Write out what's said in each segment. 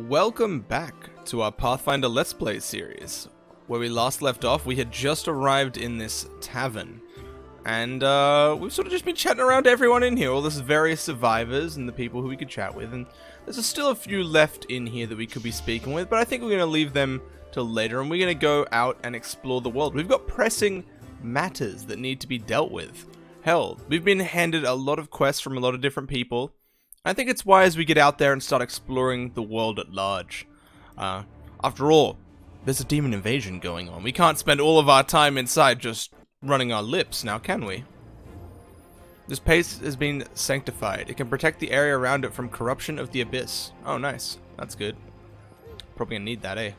Welcome back to our Pathfinder Let's Play series. Where we last left off, we had just arrived in this tavern. And we've sort of just been chatting around to everyone in here, all these various survivors and the people who we could chat with. And there's still a few left in here that we could be speaking with, but I think we're going to leave them till later. And we're going to go out and explore the world. We've got pressing matters that need to be dealt with. Hell, we've been handed a lot of quests from a lot of different people. I think it's wise we get out there and start exploring the world at large. After all, there's a demon invasion going on. We can't spend all of our time inside just running our lips, now can we? This place has been sanctified. It can protect the area around it from corruption of the abyss. Oh, nice. That's good. Probably gonna need that, eh?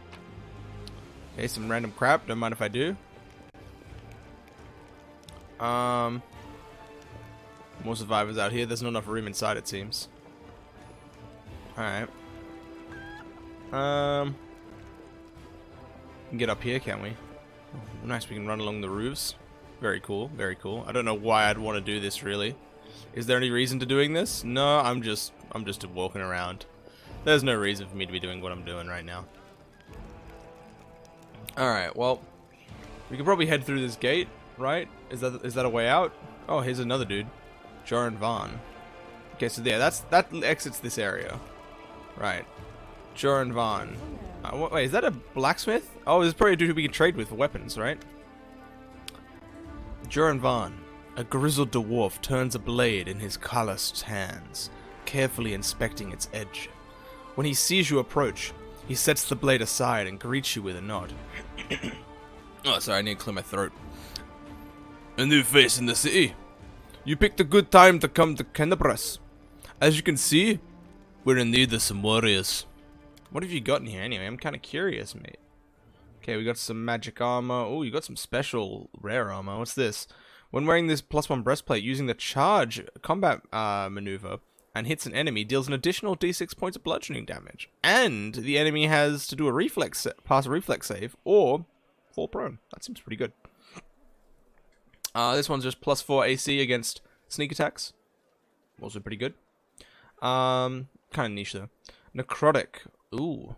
Okay, some random crap. Don't mind if I do. More survivors out here. There's not enough room inside, it seems. Alright. We can get up here, can't we? Oh, nice, we can run along the roofs. Very cool, very cool. I don't know why I'd want to do this, really. Is there any reason to doing this? No, I'm just walking around. There's no reason for me to be doing what I'm doing right now. Alright, well, we could probably head through this gate, right? Is that a way out? Oh, here's another dude. Joran Vaughn. Okay, so there, that exits this area. Right. Joran Vaughn. Wait, is that a blacksmith? Oh, there's probably a dude who we can trade with for weapons, right? Joran Vaughn, a grizzled dwarf, turns a blade in his calloused hands, carefully inspecting its edge. When he sees you approach, he sets the blade aside and greets you with a nod. Oh, sorry, I need to clear my throat. A new face in the city. You picked a good time to come to Kenabras. As you can see, we're in need of some warriors. What have you got in here anyway? I'm kind of curious, mate. Okay, we got some magic armor. Oh, you got some special rare armor. What's this? When wearing this +1 breastplate, using the charge combat maneuver and hits an enemy, deals an additional d6 points of bludgeoning damage. And the enemy has to do a pass a reflex save or fall prone. That seems pretty good. This one's just +4 AC against sneak attacks. Also pretty good. Kind of niche though. Necrotic. Ooh.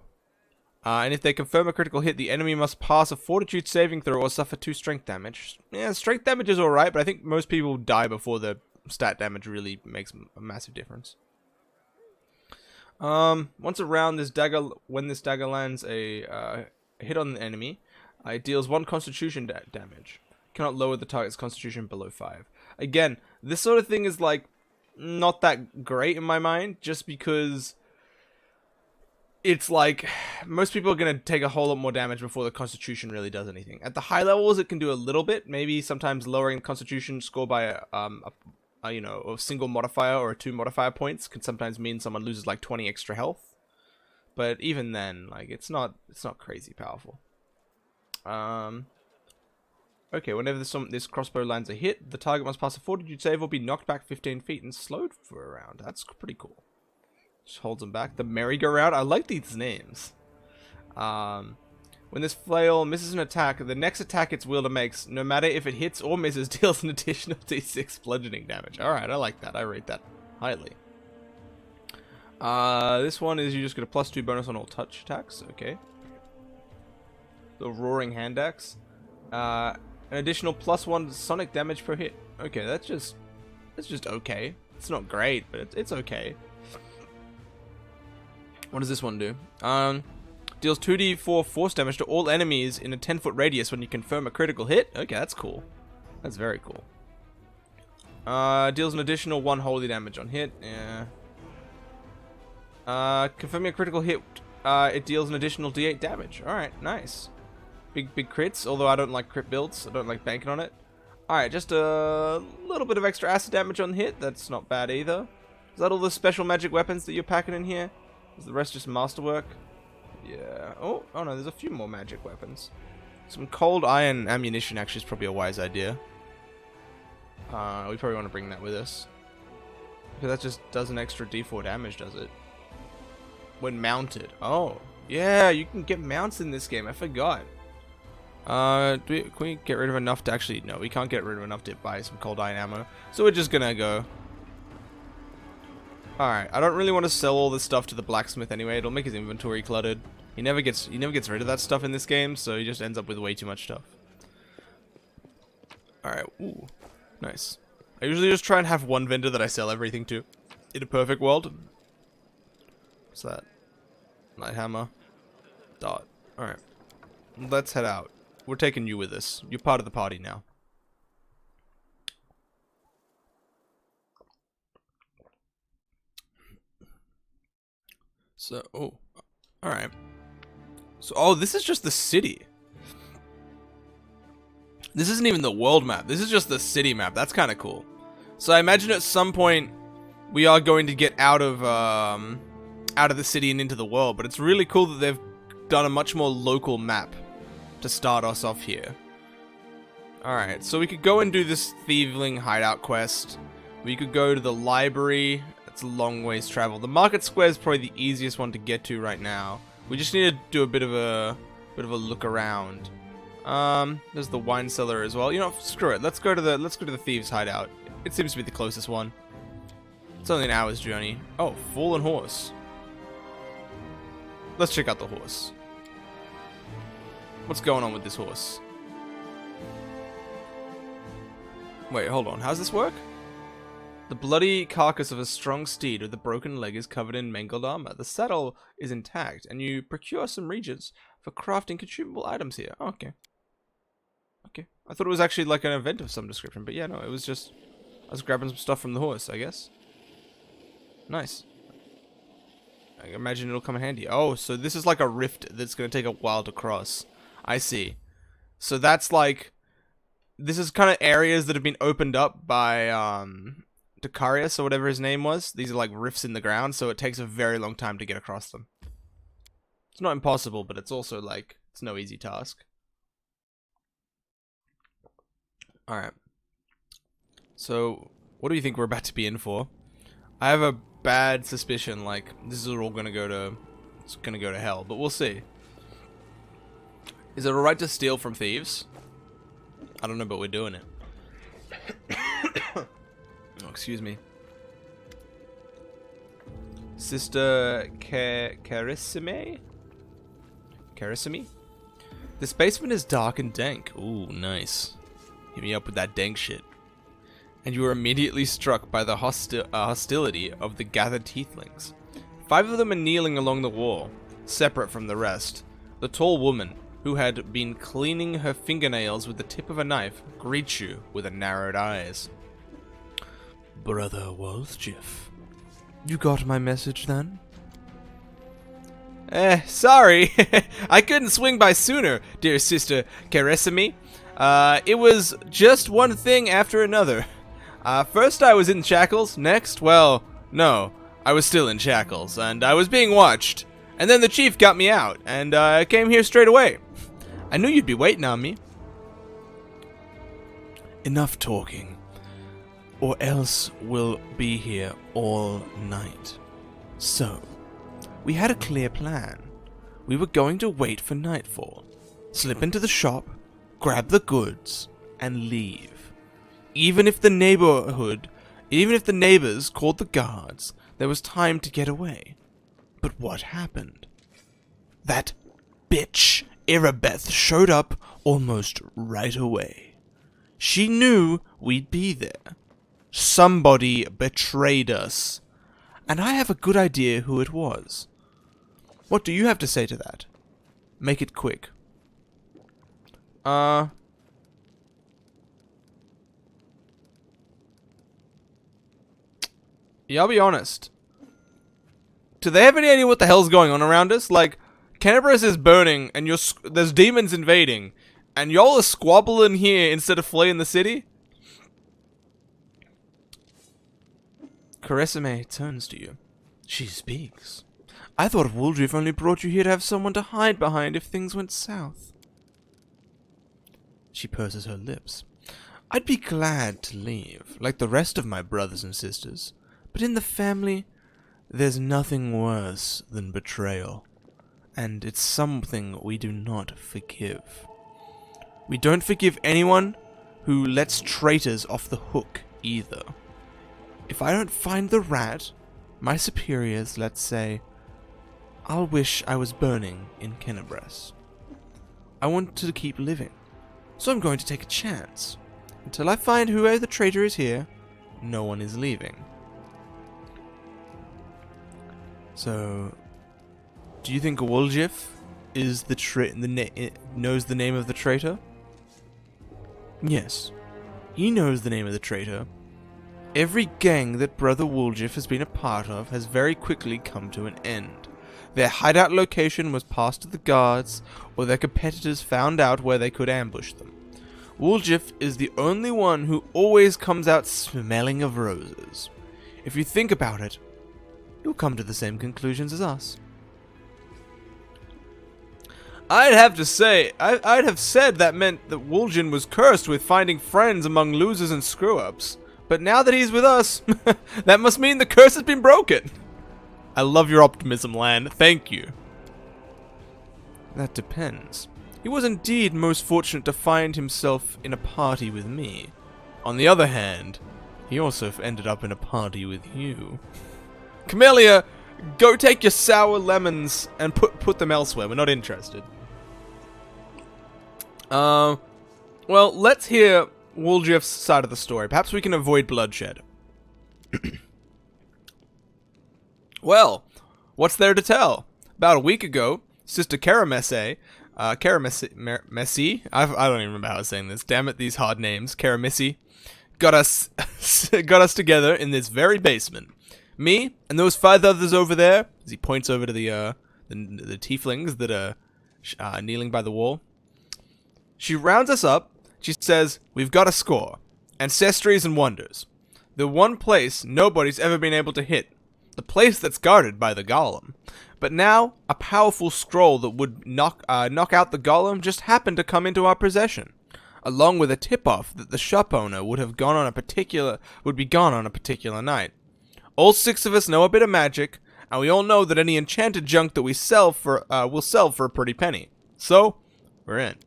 And if they confirm a critical hit, the enemy must pass a fortitude saving throw or suffer 2 strength damage. Yeah, strength damage is alright, but I think most people die before the stat damage really makes a massive difference. Once around, when this dagger lands a hit on the enemy, it deals 1 constitution damage. Cannot lower the target's constitution below 5. Again, this sort of thing is like not that great in my mind, just because it's like most people are going to take a whole lot more damage before the constitution really does anything. At the high levels, it can do a little bit. Maybe sometimes lowering the constitution score by a single modifier or 2 modifier points can sometimes mean someone loses like 20 extra health. But even then, like it's not crazy powerful. Okay, whenever this crossbow lands a hit, the target must pass a fortitude save or be knocked back 15 feet and slowed for a round. That's pretty cool. Just holds them back. The merry-go-round. I like these names. When this flail misses an attack, the next attack its wielder makes, no matter if it hits or misses, deals an additional d6 bludgeoning damage. Alright, I like that. I rate that highly. This one is you just get a +2 bonus on all touch attacks. Okay. The Roaring Hand Axe. An additional +1 sonic damage per hit. Okay, that's just okay. It's not great, but it's okay. What does this one do? Deals 2d4 force damage to all enemies in a 10-foot radius when you confirm a critical hit. Okay, that's cool. That's very cool. Deals an additional 1 holy damage on hit. Yeah. Confirming a critical hit, it deals an additional d8 damage. Alright, nice. Big crits, although I don't like crit builds. I don't like banking on it. Alright, just a little bit of extra acid damage on hit. That's not bad either. Is that all the special magic weapons that you're packing in here? Is the rest just masterwork? Yeah. Oh no, there's a few more magic weapons. Some cold iron ammunition actually is probably a wise idea. We probably want to bring that with us. Because that just does an extra d4 damage, does it? When mounted. Oh, yeah, you can get mounts in this game. I forgot. Can we get rid of enough to actually... No, we can't get rid of enough to buy some cold iron ammo. So we're just gonna go Alright, I don't really want to sell all this stuff to the blacksmith anyway. It'll make his inventory cluttered. He never gets rid of that stuff in this game, so he just ends up with way too much stuff. Alright, ooh. Nice. I usually just try and have one vendor that I sell everything to. In a perfect world. What's that? Light hammer. Dart. Alright. Let's head out. We're taking you with us. You're part of the party now. So, oh. Alright. So, oh, this is just the city. This isn't even the world map. This is just the city map. That's kind of cool. So I imagine at some point we are going to get out of the city and into the world. But it's really cool that they've done a much more local map to start us off here. Alright, so we could go and do this Thieving Hideout quest. We could go to the library. It's a long ways travel. The market square is probably the easiest one to get to right now. We just need to do a bit of a look around. There's the wine cellar as well. You know, screw it. Let's go to the thieves' hideout. It seems to be the closest one. It's only an hour's journey. Oh, fallen horse. Let's check out the horse. What's going on with this horse? Wait, hold on. How's this work? The bloody carcass of a strong steed with a broken leg is covered in mangled armor. The saddle is intact, and you procure some regions for crafting consumable items here. Oh, okay. Okay. I thought it was actually like an event of some description, but yeah, no, it was just... I was grabbing some stuff from the horse, I guess. Nice. I imagine it'll come in handy. Oh, so this is like a rift that's going to take a while to cross. I see. So that's like... This is kind of areas that have been opened up by, Dicarius, or whatever his name was. These are like rifts in the ground, so it takes a very long time to get across them. It's not impossible, but it's also like, it's no easy task. Alright. So, what do you think we're about to be in for? I have a bad suspicion, like, this is all gonna go to hell, but we'll see. Is it alright to steal from thieves? I don't know, but we're doing it. Oh, excuse me. Sister Carissime? Carissime? This basement is dark and dank. Ooh, nice. Hit me up with that dank shit. And you were immediately struck by the hostility of the gathered Thieflings. 5 of them are kneeling along the wall, separate from the rest. The tall woman, who had been cleaning her fingernails with the tip of a knife, greets you with narrowed eyes. Brother Woljif, you got my message then? Sorry. I couldn't swing by sooner, dear sister Carissime. It was just one thing after another. First I was in shackles, next, well, no, I was still in shackles, and I was being watched. And then the chief got me out, and I came here straight away. I knew you'd be waiting on me. Enough talking, or else we'll be here all night. So, we had a clear plan. We were going to wait for nightfall, slip into the shop, grab the goods, and leave. Even if the neighbors called the guards, there was time to get away. But what happened? That bitch Irabeth showed up almost right away. She knew we'd be there. Somebody betrayed us. And I have a good idea who it was. What do you have to say to that? Make it quick. Yeah, I'll be honest. Do they have any idea what the hell's going on around us? Like, Canterbury is burning, and there's demons invading, and y'all are squabbling here instead of fleeing the city? Carissime turns to you. She speaks. I thought Woljif only brought you here to have someone to hide behind if things went south. She purses her lips. I'd be glad to leave, like the rest of my brothers and sisters. But in the family, there's nothing worse than betrayal. And it's something we do not forgive. We don't forgive anyone who lets traitors off the hook, either. If I don't find the rat, my superiors, let's say, I'll wish I was burning in Kennebress. I want to keep living, so I'm going to take a chance. Until I find whoever the traitor is here, no one is leaving. So, do you think Woljif is knows the name of the traitor? Yes, he knows the name of the traitor. Every gang that Brother Woljif has been a part of has very quickly come to an end. Their hideout location was passed to the guards, or their competitors found out where they could ambush them. Woljif is the only one who always comes out smelling of roses. If you think about it, you'll come to the same conclusions as us. I'd have to say, I'd have said that meant that Woljin was cursed with finding friends among losers and screw-ups. But now that he's with us, that must mean the curse has been broken. I love your optimism, Lan. Thank you. That depends. He was indeed most fortunate to find himself in a party with me. On the other hand, he also ended up in a party with you. Camellia, go take your sour lemons and put them elsewhere. We're not interested. Well, let's hear Woljif's side of the story. Perhaps we can avoid bloodshed. Well, what's there to tell? About a week ago, Sister Karamesse, I don't even remember how I was saying this. Damn it, these hard names. Karamisse got us together in this very basement. Me and those 5 others over there, as he points over to the Thieflings that are kneeling by the wall. She rounds us up. She says, we've got a score. Ancestries and wonders. The one place nobody's ever been able to hit. The place that's guarded by the Golem. But now, a powerful scroll that would knock out the Golem just happened to come into our possession. Along with a tip-off that the shop owner would be gone on a particular night. All 6 of us know a bit of magic, and we all know that any enchanted junk that we will sell for a pretty penny. So, we're in.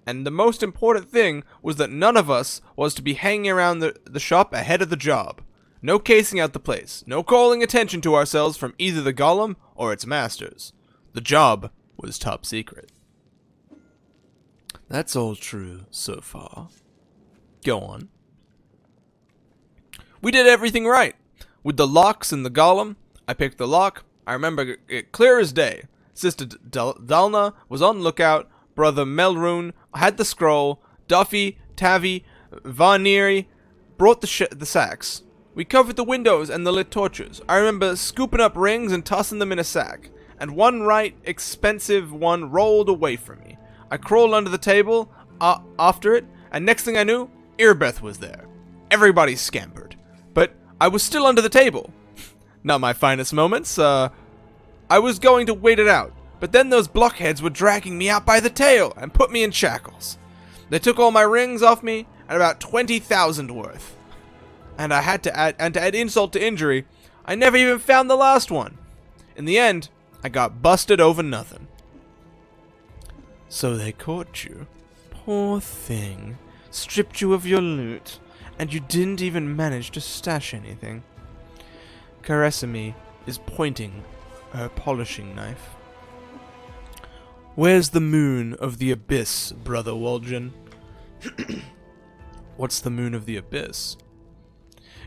And the most important thing was that none of us was to be hanging around the shop ahead of the job. No casing out the place. No calling attention to ourselves from either the Golem or its masters. The job was top secret. That's all true so far. Go on. We did everything right. With the locks and the Golem, I picked the lock. I remember it clear as day. Sister Dalna was on lookout. Brother Melrune had the scroll. Duffy, Tavi, Varniri brought the sacks. We covered the windows and the lit torches. I remember scooping up rings and tossing them in a sack. And one right expensive one rolled away from me. I crawled under the table after it, and next thing I knew, Irbeth was there. Everybody scampered. But I was still under the table. Not my finest moments. I was going to wait it out. But then those blockheads were dragging me out by the tail and put me in shackles. They took all my rings off me at about 20,000 worth. And to add insult to injury, I never even found the last one. In the end, I got busted over nothing. So they caught you. Poor thing. Stripped you of your loot, and you didn't even manage to stash anything. Karasami is pointing her polishing knife. Where's the moon of the abyss, Brother Woljin? What's the moon of the abyss?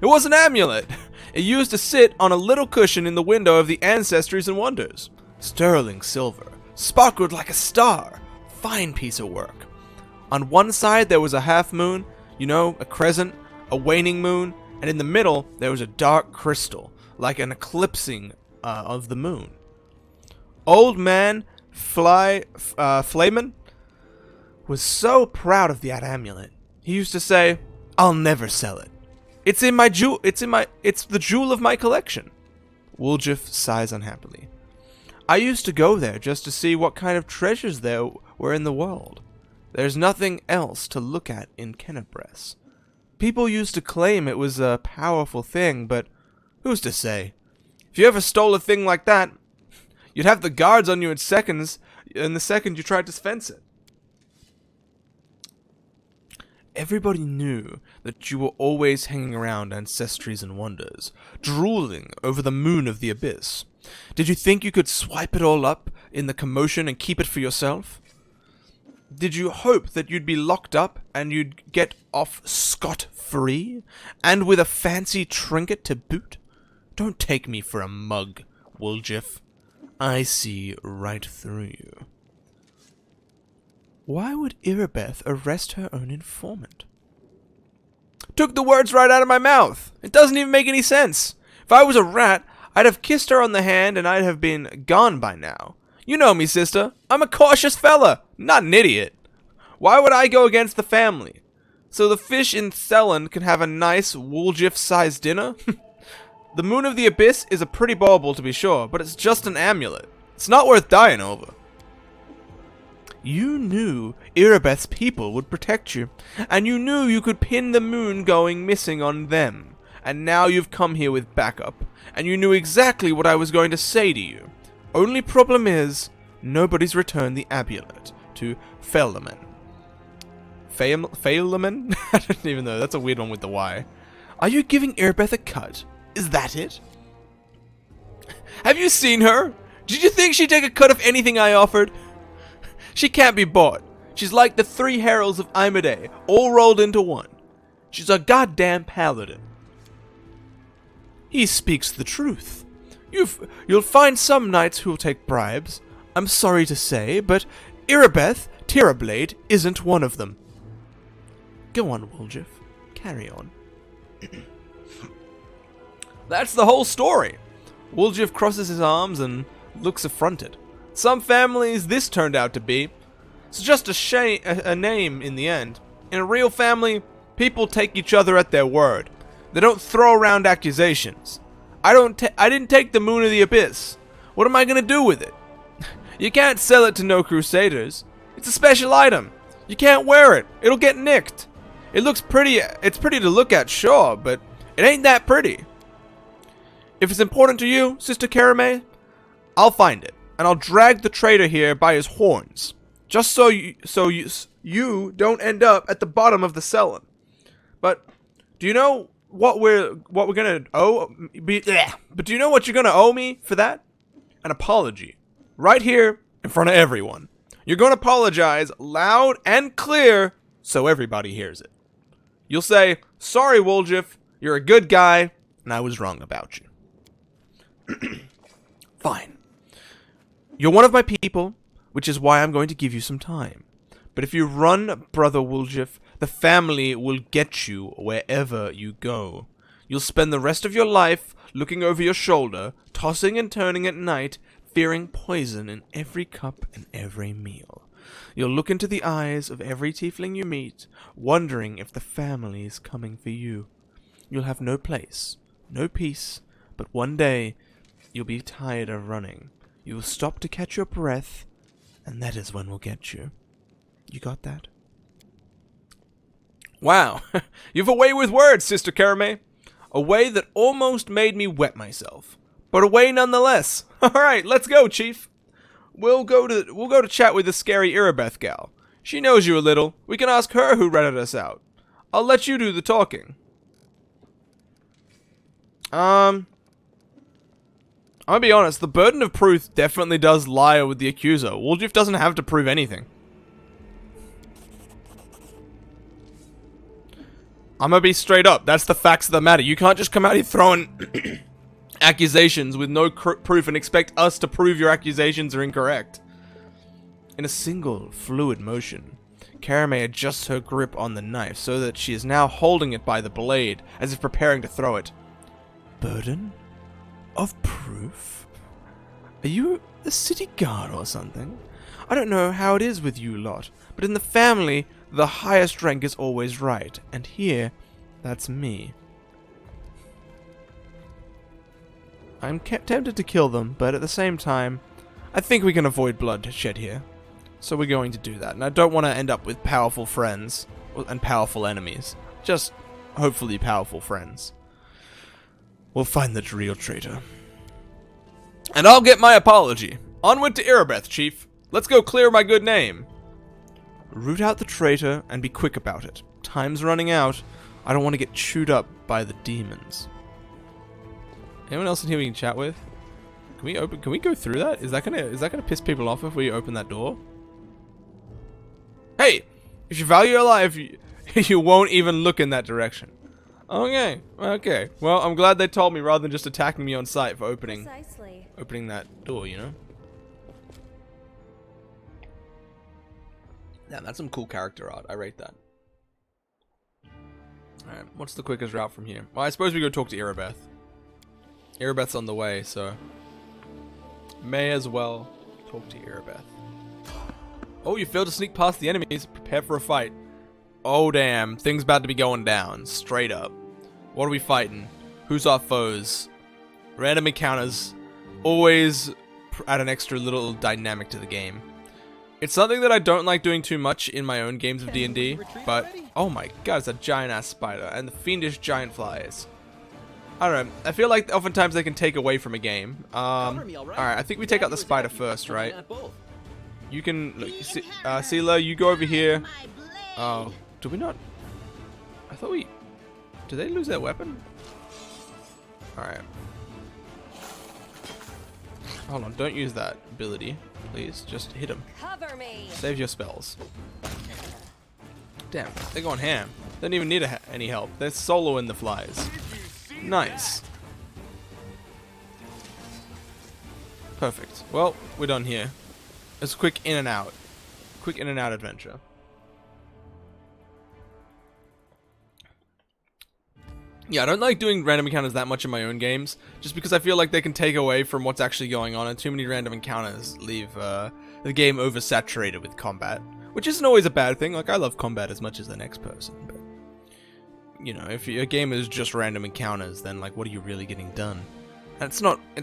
It was an amulet! It used to sit on a little cushion in the window of the Ancestries and Wonders. Sterling silver. Sparkled like a star. Fine piece of work. On one side there was a half moon, a crescent, a waning moon, and in the middle there was a dark crystal, like an eclipsing of the moon. Old man Flayman was so proud of that amulet. He used to say, "I'll never sell it. It's the jewel of my collection." Woljif sighs unhappily. I used to go there just to see what kind of treasures there were in the world. There's nothing else to look at in Kennebress. People used to claim it was a powerful thing, but who's to say? If you ever stole a thing like that, you'd have the guards on you in the second you tried to fence it. Everybody knew that you were always hanging around Ancestries and Wonders, drooling over the moon of the abyss. Did you think you could swipe it all up in the commotion and keep it for yourself? Did you hope that you'd be locked up and you'd get off scot-free, and with a fancy trinket to boot? Don't take me for a mug, Woljif. I see right through you. Why would Irabeth arrest her own informant? Took the words right out of my mouth. It doesn't even make any sense. If I was a rat, I'd have kissed her on the hand and I'd have been gone by now. You know me, sister. I'm a cautious fella, not an idiot. Why would I go against the family? So the fish in Selland can have a nice Woljif-sized dinner? The Moon of the Abyss is a pretty bauble to be sure, but it's just an amulet. It's not worth dying over. You knew Irabeth's people would protect you, and you knew you could pin the moon going missing on them, and now you've come here with backup, and you knew exactly what I was going to say to you. Only problem is, nobody's returned the amulet to Felaman. Felaman? I don't even know, that's a weird one with the Y. Are you giving Irabeth a cut? Is that it? Have you seen her? Did you think she'd take a cut of anything I offered? She can't be bought. She's like the 3 heralds of Imade, all rolled into one. She's a goddamn paladin. He speaks the truth. You'll find some knights who'll take bribes. I'm sorry to say, but Irabeth Tirablade isn't one of them. Go on, Woljif. Carry on. That's the whole story. Woljif crosses his arms and looks affronted. Some families this turned out to be. It's just a name in the end. In a real family, people take each other at their word. They don't throw around accusations. I didn't take the Moon of the Abyss. What am I gonna do with it? You can't sell it to no crusaders. It's a special item. You can't wear it. It'll get nicked. It looks pretty. It's pretty to look at, sure, but it ain't that pretty. If it's important to you, Sister Karame, I'll find it. And I'll drag the traitor here by his horns, just so you don't end up at the bottom of the cellar. But do you know what we're gonna owe? But do you know what you're gonna owe me for that? An apology, right here in front of everyone. You're gonna apologize loud and clear so everybody hears it. You'll say, "Sorry, Woljif, you're a good guy, and I was wrong about you." Fine. You're one of my people, which is why I'm going to give you some time. But if you run, Brother Woljif, the family will get you wherever you go. You'll spend the rest of your life looking over your shoulder, tossing and turning at night, fearing poison in every cup and every meal. You'll look into the eyes of every tiefling you meet, wondering if the family is coming for you. You'll have no place, no peace, but one day you'll be tired of running. You will stop to catch your breath, and that is when we'll get you. You got that? Wow, you've a way with words, Sister Karame. A way that almost made me wet myself, but a way nonetheless. All right, let's go, Chief. We'll go to chat with the scary Irabeth gal. She knows you a little. We can ask her who rented us out. I'll let you do the talking. I'm gonna be honest, the burden of proof definitely does lie with the accuser. Woljif doesn't have to prove anything. I'm gonna be straight up. That's the facts of the matter. You can't just come out here throwing accusations with no proof and expect us to prove your accusations are incorrect. In a single, fluid motion, Karame adjusts her grip on the knife so that she is now holding it by the blade, as if preparing to throw it. Burden of proof? Are you a city guard or something? I don't know how it is with you lot, but in the family, the highest rank is always right, and here, that's me. I'm tempted to kill them, but at the same time, I think we can avoid bloodshed here. So we're going to do that, and I don't want to end up with powerful friends and powerful enemies. Just, hopefully, powerful friends. We'll find the real traitor. And I'll get my apology. Onward to Irabeth, Chief. Let's go clear my good name. Root out the traitor and be quick about it. Time's running out. I don't want to get chewed up by the demons. Anyone else in here we can chat with? Can we go through that? Is that gonna piss people off if we open that door? Hey! If you value your life, you won't even look in that direction. Okay, okay. Well, I'm glad they told me rather than just attacking me on sight for opening that door, you know? Damn, that's some cool character art. I rate that. Alright, what's the quickest route from here? Well, I suppose we go talk to Irabeth. Irabeth's on the way, so may as well talk to Irabeth. Oh, you failed to sneak past the enemies. Prepare for a fight. Oh, damn. Things about to be going down. Straight up. What are we fighting? Who's our foes? Random encounters. Always add an extra little dynamic to the game. It's something that I don't like doing too much in my own games of D&D, but oh my god, it's a giant-ass spider, and the fiendish giant flies. I don't know, I feel like oftentimes they can take away from a game. Alright, I think we take out the spider first, right? You can, look, Sela, you go over here. Oh, do we not? I thought we, did they lose their weapon? Alright. Hold on, don't use that ability, please. Just hit him. Cover me. Save your spells. Damn, they're going ham. They don't even need any help. They're soloing the flies. Nice. Perfect. Well, we're done here. It's a quick in and out. Quick in and out adventure. Yeah, I don't like doing random encounters that much in my own games, just because I feel like they can take away from what's actually going on, and too many random encounters leave the game oversaturated with combat, which isn't always a bad thing. Like, I love combat as much as the next person, but, you know, if your game is just random encounters, then, like, what are you really getting done? And it's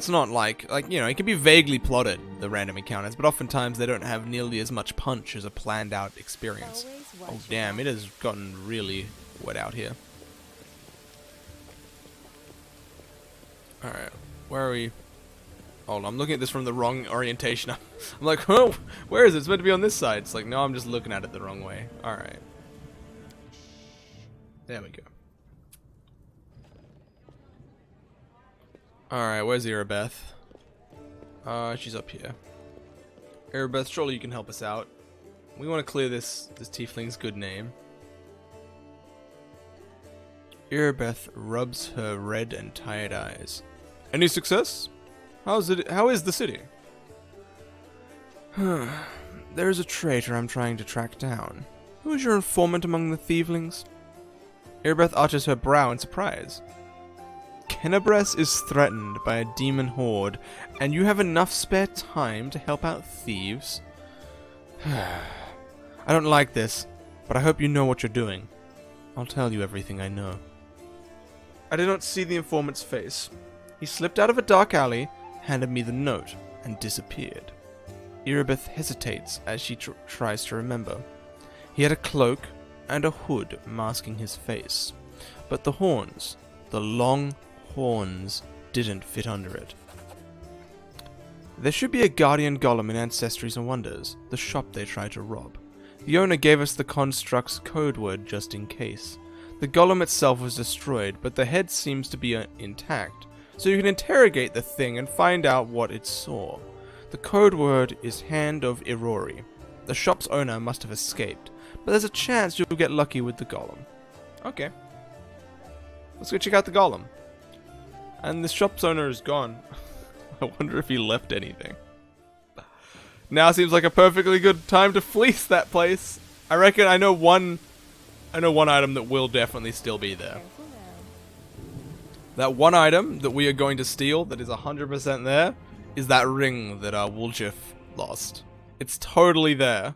not like, you know, it can be vaguely plotted, the random encounters, but oftentimes they don't have nearly as much punch as a planned out experience. Oh, damn, it has gotten really wet out here. Alright, where are we? Hold on, I'm looking at this from the wrong orientation. I'm like, oh, where is it? It's meant to be on this side. It's like, no, I'm just looking at it the wrong way. Alright. There we go. Alright, where's Irabeth? She's up here. Irabeth, surely you can help us out. We want to clear this tiefling's good name. Irabeth rubs her red and tired eyes. Any success? How is the city? There is a traitor I'm trying to track down. Who is your informant among the Thievlings? Irabeth arches her brow in surprise. Kenabres is threatened by a demon horde, and you have enough spare time to help out thieves? I don't like this, but I hope you know what you're doing. I'll tell you everything I know. I did not see the informant's face. He slipped out of a dark alley, handed me the note, and disappeared. Irabeth hesitates as she tries to remember. He had a cloak and a hood masking his face, but the horns, the long horns, didn't fit under it. There should be a guardian golem in Ancestries and Wonders, the shop they tried to rob. The owner gave us the construct's code word just in case. The golem itself was destroyed, but the head seems to be intact, so you can interrogate the thing and find out what it saw. The code word is Hand of Irori. The shop's owner must have escaped, but there's a chance you'll get lucky with the golem. Okay. Let's go check out the golem. And the shop's owner is gone. I wonder if he left anything. Now seems like a perfectly good time to fleece that place. I reckon I know one item that will definitely still be there. That one item that we are going to steal that is 100% there is that ring that Woljif lost. It's totally there.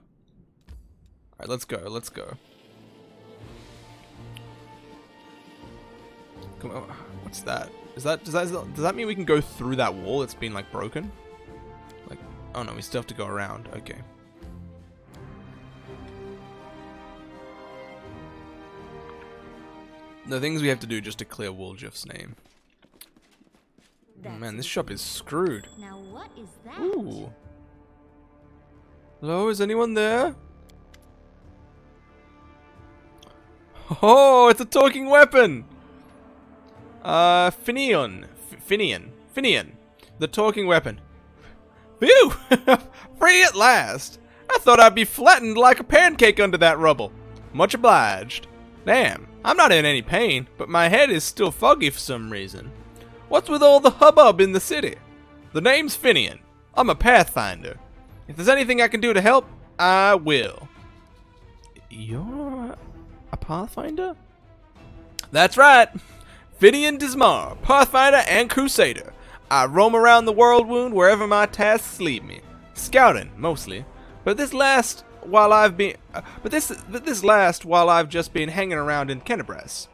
Alright, let's go, let's go. Come on, what's that? Does that mean we can go through that wall that's been like broken? Like, oh no, we still have to go around. Okay. The things we have to do just to clear Woljif's name. Oh man, this shop is screwed. Now what is that? Ooh. Hello, is anyone there? Oh, it's a talking weapon! Finian. The talking weapon. Phew! Free at last! I thought I'd be flattened like a pancake under that rubble. Much obliged. Damn, I'm not in any pain, but my head is still foggy for some reason. What's with all the hubbub in the city? The name's Finian. I'm a Pathfinder. If there's anything I can do to help, I will. You're a Pathfinder? That's right. Finian Dismar, Pathfinder and Crusader. I roam around the world wound wherever my tasks lead me. Scouting, mostly. But this last while I've just been hanging around in Kennebress,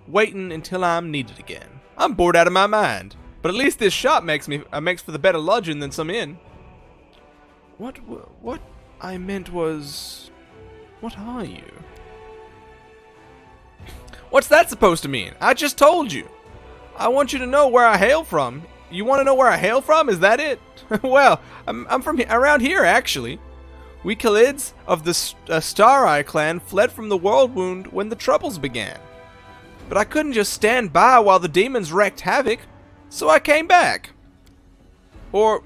waiting until I'm needed again. I'm bored out of my mind, but at least this shop makes for the better lodging than some inn. What I meant was, what are you? What's that supposed to mean? I just told you. I want you to know where I hail from. You want to know where I hail from? Is that it? Well, I'm from around here, actually. We Khalids of the Star Eye clan fled from the world wound when the troubles began. But I couldn't just stand by while the demons wreaked havoc, so I came back. Or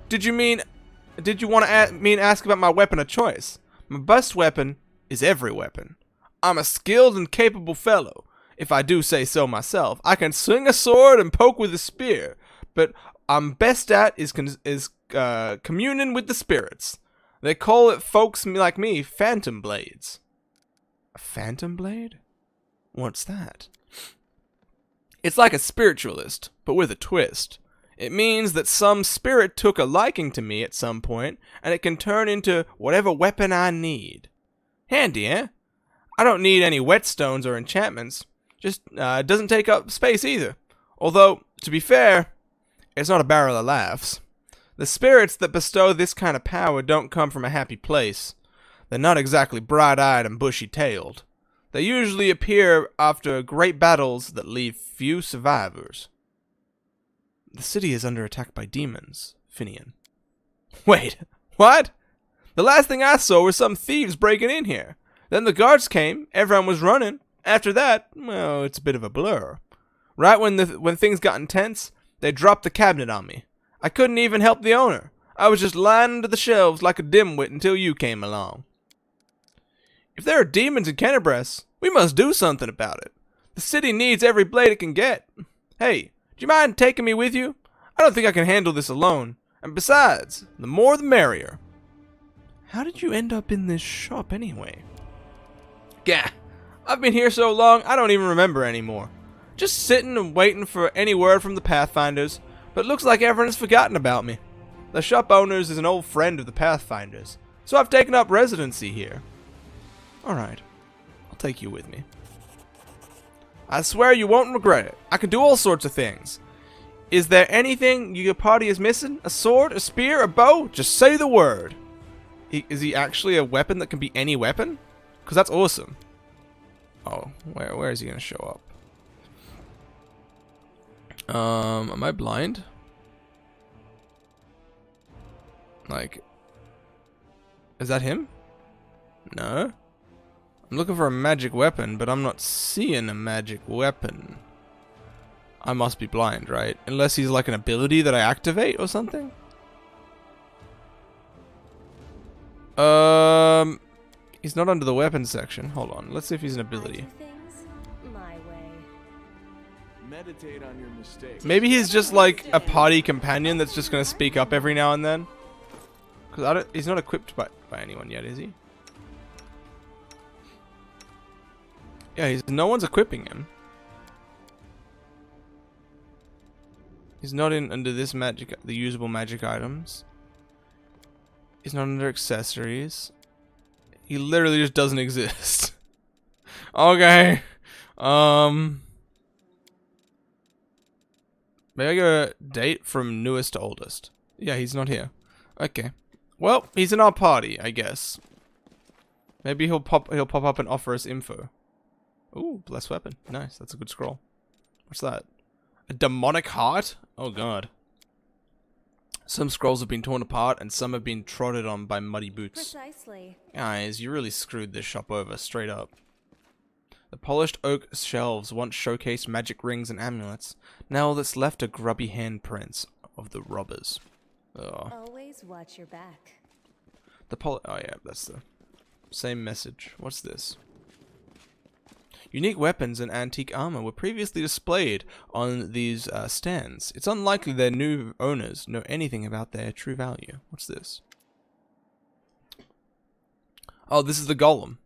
did you want to ask about my weapon of choice? My best weapon is every weapon. I'm a skilled and capable fellow, if I do say so myself. I can swing a sword and poke with a spear, but I'm best at is communing with the spirits. They call it, folks like me, phantom blades. A phantom blade? What's that? It's like a spiritualist, but with a twist. It means that some spirit took a liking to me at some point, and it can turn into whatever weapon I need. Handy, eh? I don't need any whetstones or enchantments. Just doesn't take up space either. Although, to be fair, it's not a barrel of laughs. The spirits that bestow this kind of power don't come from a happy place. They're not exactly bright-eyed and bushy-tailed. They usually appear after great battles that leave few survivors. The city is under attack by demons, Finian. Wait, what? The last thing I saw was some thieves breaking in here. Then the guards came, everyone was running. After that, well, it's a bit of a blur. Right when things got intense, they dropped the cabinet on me. I couldn't even help the owner. I was just lying under the shelves like a dimwit until you came along. If there are demons in Kennebress, we must do something about it. The city needs every blade it can get. Hey, do you mind taking me with you? I don't think I can handle this alone. And besides, the more the merrier. How did you end up in this shop anyway? Gah, I've been here so long I don't even remember anymore. Just sitting and waiting for any word from the Pathfinders, but it looks like everyone has forgotten about me. The shop owners is an old friend of the Pathfinders, so I've taken up residency here. Alright, I'll take you with me. I swear you won't regret it. I can do all sorts of things. Is there anything your party is missing? A sword, a spear, a bow? Just say the word. Is he actually a weapon that can be any weapon? Because that's awesome. Oh, where is he going to show up? Am I blind? Like, is that him? No. I'm looking for a magic weapon, but I'm not seeing a magic weapon. I must be blind, right? Unless he's like an ability that I activate or something? He's not under the weapons section. Hold on. Let's see if he's an ability. Meditate on your mistakes. Maybe he's just like a party companion that's just gonna speak up every now and then. Because he's not equipped by anyone yet, is he? Yeah, no one's equipping him. He's not under this magic, the usable magic items. He's not under accessories. He literally just doesn't exist. Okay. Maybe I go date from newest to oldest. Yeah, he's not here. Okay. Well, he's in our party, I guess. Maybe he'll pop up and offer us info. Ooh, blessed weapon. Nice, that's a good scroll. What's that? A demonic heart? Oh god. Some scrolls have been torn apart and some have been trodden on by muddy boots. Precisely. Guys, you really screwed this shop over, straight up. The polished oak shelves once showcased magic rings and amulets. Now all that's left are grubby handprints of the robbers. Ugh. Always watch your back. Oh yeah, that's the same message. What's this? Unique weapons and antique armor were previously displayed on these stands. It's unlikely their new owners know anything about their true value. What's this? Oh, this is the Golem.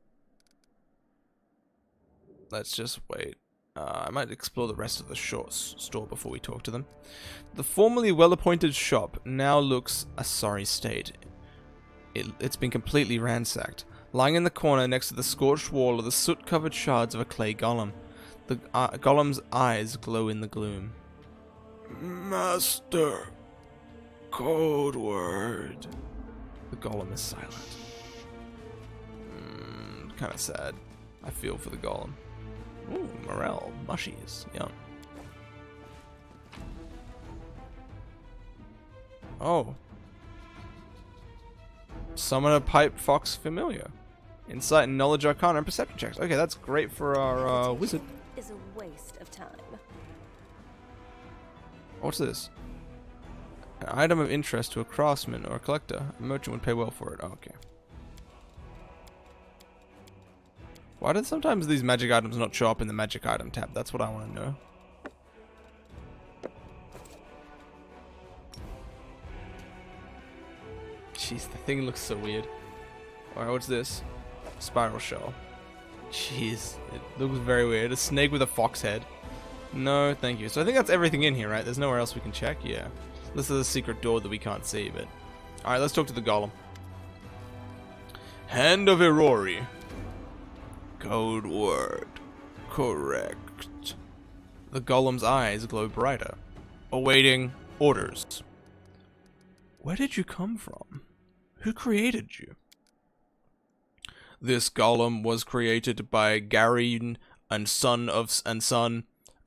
Let's just wait. I might explore the rest of the store before we talk to them. The formerly well-appointed shop now looks a sorry state. It's been completely ransacked. Lying in the corner next to the scorched wall are the soot-covered shards of a clay golem. The golem's eyes glow in the gloom. Master. Code word. The golem is silent. Kind of sad. I feel for the golem. Ooh, morel. Mushies. Yum. Oh. Summon a pipe fox familiar. Insight and knowledge arcana and perception checks. Okay, that's great for our wizard. Is a waste of time. What's this? An item of interest to a craftsman or a collector. A merchant would pay well for it. Oh, okay. Why do sometimes these magic items not show up in the magic item tab? That's what I want to know. Jeez, the thing looks so weird. Alright, what's this? Spiral shell. Jeez, it looks very weird. A snake with a fox head. No, thank you. So I think that's everything in here, right? There's nowhere else we can check? Yeah. This is a secret door that we can't see, but... Alright, let's talk to the golem. Hand of Irori. Code word. Correct. The golem's eyes glow brighter. Awaiting orders. Where did you come from? Who created you? This golem was created by Garin and Son.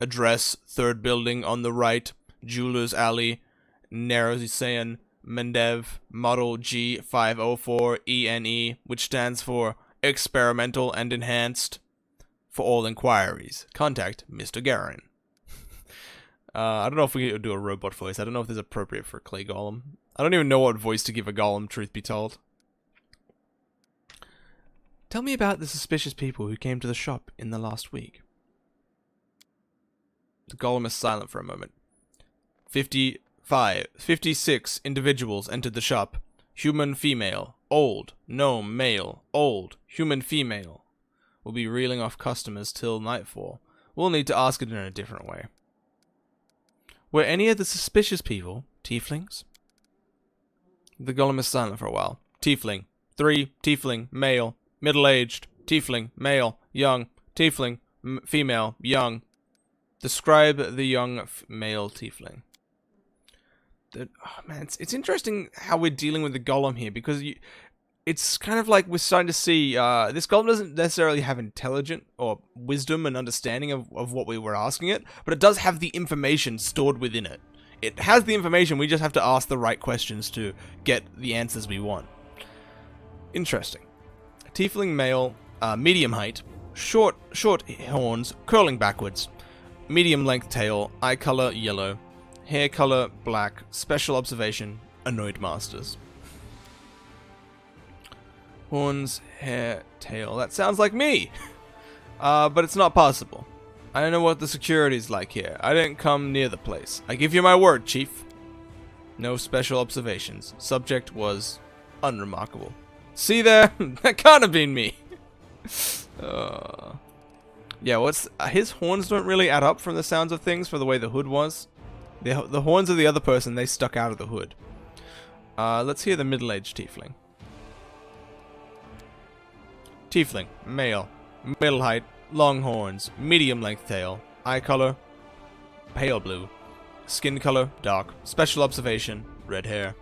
Address, third building on the right, Jeweler's Alley, Narazian, Mendev, Model G504 ENE, which stands for Experimental and Enhanced. For all inquiries, contact Mr. Garin. I don't know if we can do a robot voice. I don't know if this is appropriate for a clay golem. I don't even know what voice to give a golem, truth be told. Tell me about the suspicious people who came to the shop in the last week. The golem is silent for a moment. 56 individuals entered the shop. Human female, old, gnome male, old, human female. We'll be reeling off customers till nightfall. We'll need to ask it in a different way. Were any of the suspicious people Thieflings? The golem is silent for a while. Tiefling. 3. Tiefling. Male. Middle-aged. Tiefling. Male. Young. Tiefling. Female. Young. Describe the young male Tiefling. Oh man, it's interesting how we're dealing with the golem here, because it's kind of like we're starting to see this golem doesn't necessarily have intelligent or wisdom and understanding of what we were asking it, but it does have the information stored within it. It has the information, we just have to ask the right questions to get the answers we want. Interesting. Tiefling male, medium height, short horns, curling backwards, medium length tail, eye color yellow, hair color black, special observation, annoyed masters. Horns, hair, tail, that sounds like me! But it's not possible. I don't know what the security's like here. I didn't come near the place. I give you my word, Chief. No special observations. Subject was unremarkable. See there? That can't have been me. Yeah, his horns don't really add up from the sounds of things for the way the hood was. The horns of the other person, they stuck out of the hood. Let's hear the middle-aged Tiefling. Tiefling, male, middle height, long horns, medium length tail, eye color, pale blue, skin color, dark, special observation, red hair.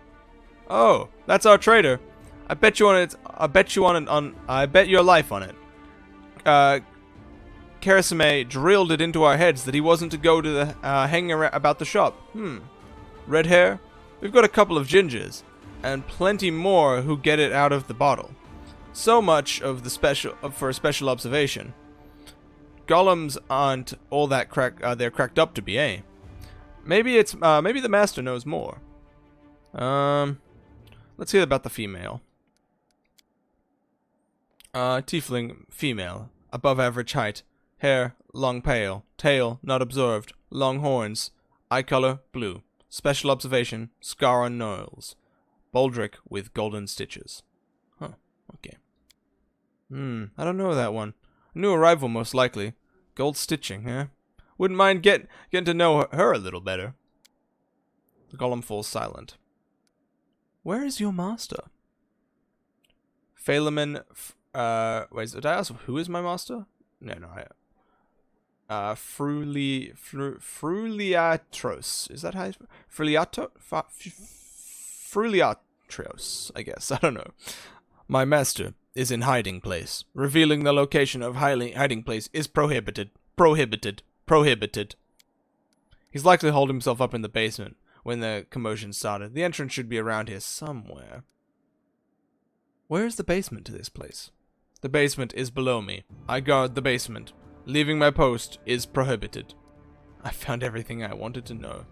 Oh, that's our trader. I bet your life on it. Karasime drilled it into our heads that he wasn't to go to the hanging around about the shop. Red hair? We've got a couple of gingers, and plenty more who get it out of the bottle. So much of the for a special observation. golems aren't all that they're cracked up to be, eh? Maybe it's maybe the master knows more. Let's hear about the female. Tiefling, female, above average height, hair long pale, tail not observed, long horns, eye color blue, special observation, scar on nose, baldric with golden stitches. Huh, okay. I don't know that one. A new arrival most likely. Gold stitching, eh? Wouldn't mind getting to know her a little better. The golem falls silent. Where is your master? Phalaman, wait, did I ask who is my master? No, Fruliatros. Is that how it's... Fruliatros, I guess. I don't know. My master is in hiding place. Revealing the location of hiding place is prohibited. Prohibited. He's likely holed himself up in the basement when the commotion started. The entrance should be around here somewhere. Where is the basement to this place? The basement is below me. I guard the basement. Leaving my post is prohibited. I found everything I wanted to know.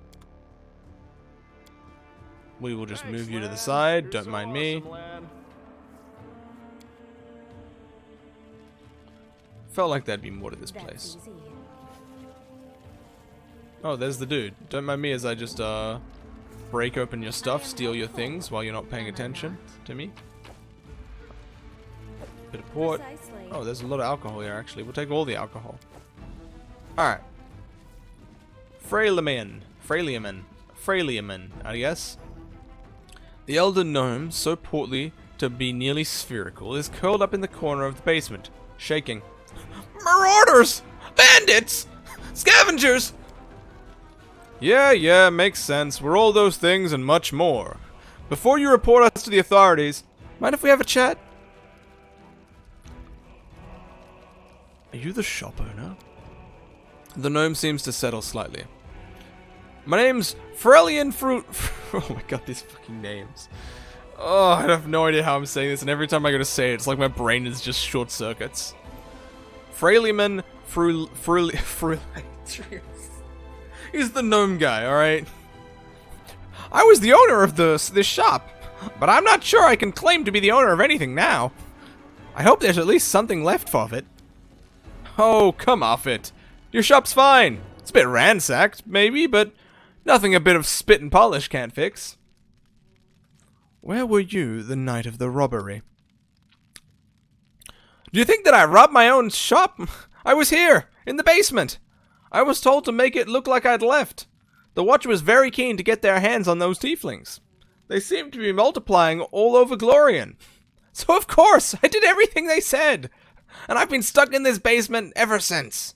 We will just move you to the side. Don't mind me. Felt like there'd be more to this place. Oh, there's the dude. Don't mind me as I just break open your stuff, steal your things while you're not paying attention to me. Bit of port. Oh, there's a lot of alcohol here, actually. We'll take all the alcohol. Alright. Fraileman, I guess. The elder gnome, so portly to be nearly spherical, is curled up in the corner of the basement, shaking. Marauders! Bandits! Scavengers! Yeah, makes sense. We're all those things and much more. Before you report us to the authorities, mind if we have a chat? Are you the shop owner? The gnome seems to settle slightly. My name's Frelian Fruit... Oh my god, these fucking names. Oh, I have no idea how I'm saying this, and every time I go to say it, it's like my brain is just short circuits. Freliman He's the gnome guy, alright? I was the owner of this shop, but I'm not sure I can claim to be the owner of anything now. I hope there's at least something left of it. Oh, come off it. Your shop's fine. It's a bit ransacked, maybe, but nothing a bit of spit and polish can't fix. Where were you the night of the robbery? Do you think that I robbed my own shop? I was here, in the basement. I was told to make it look like I'd left. The watch was very keen to get their hands on those tieflings. They seemed to be multiplying all over Glorian. So of course, I did everything they said. And I've been stuck in this basement ever since.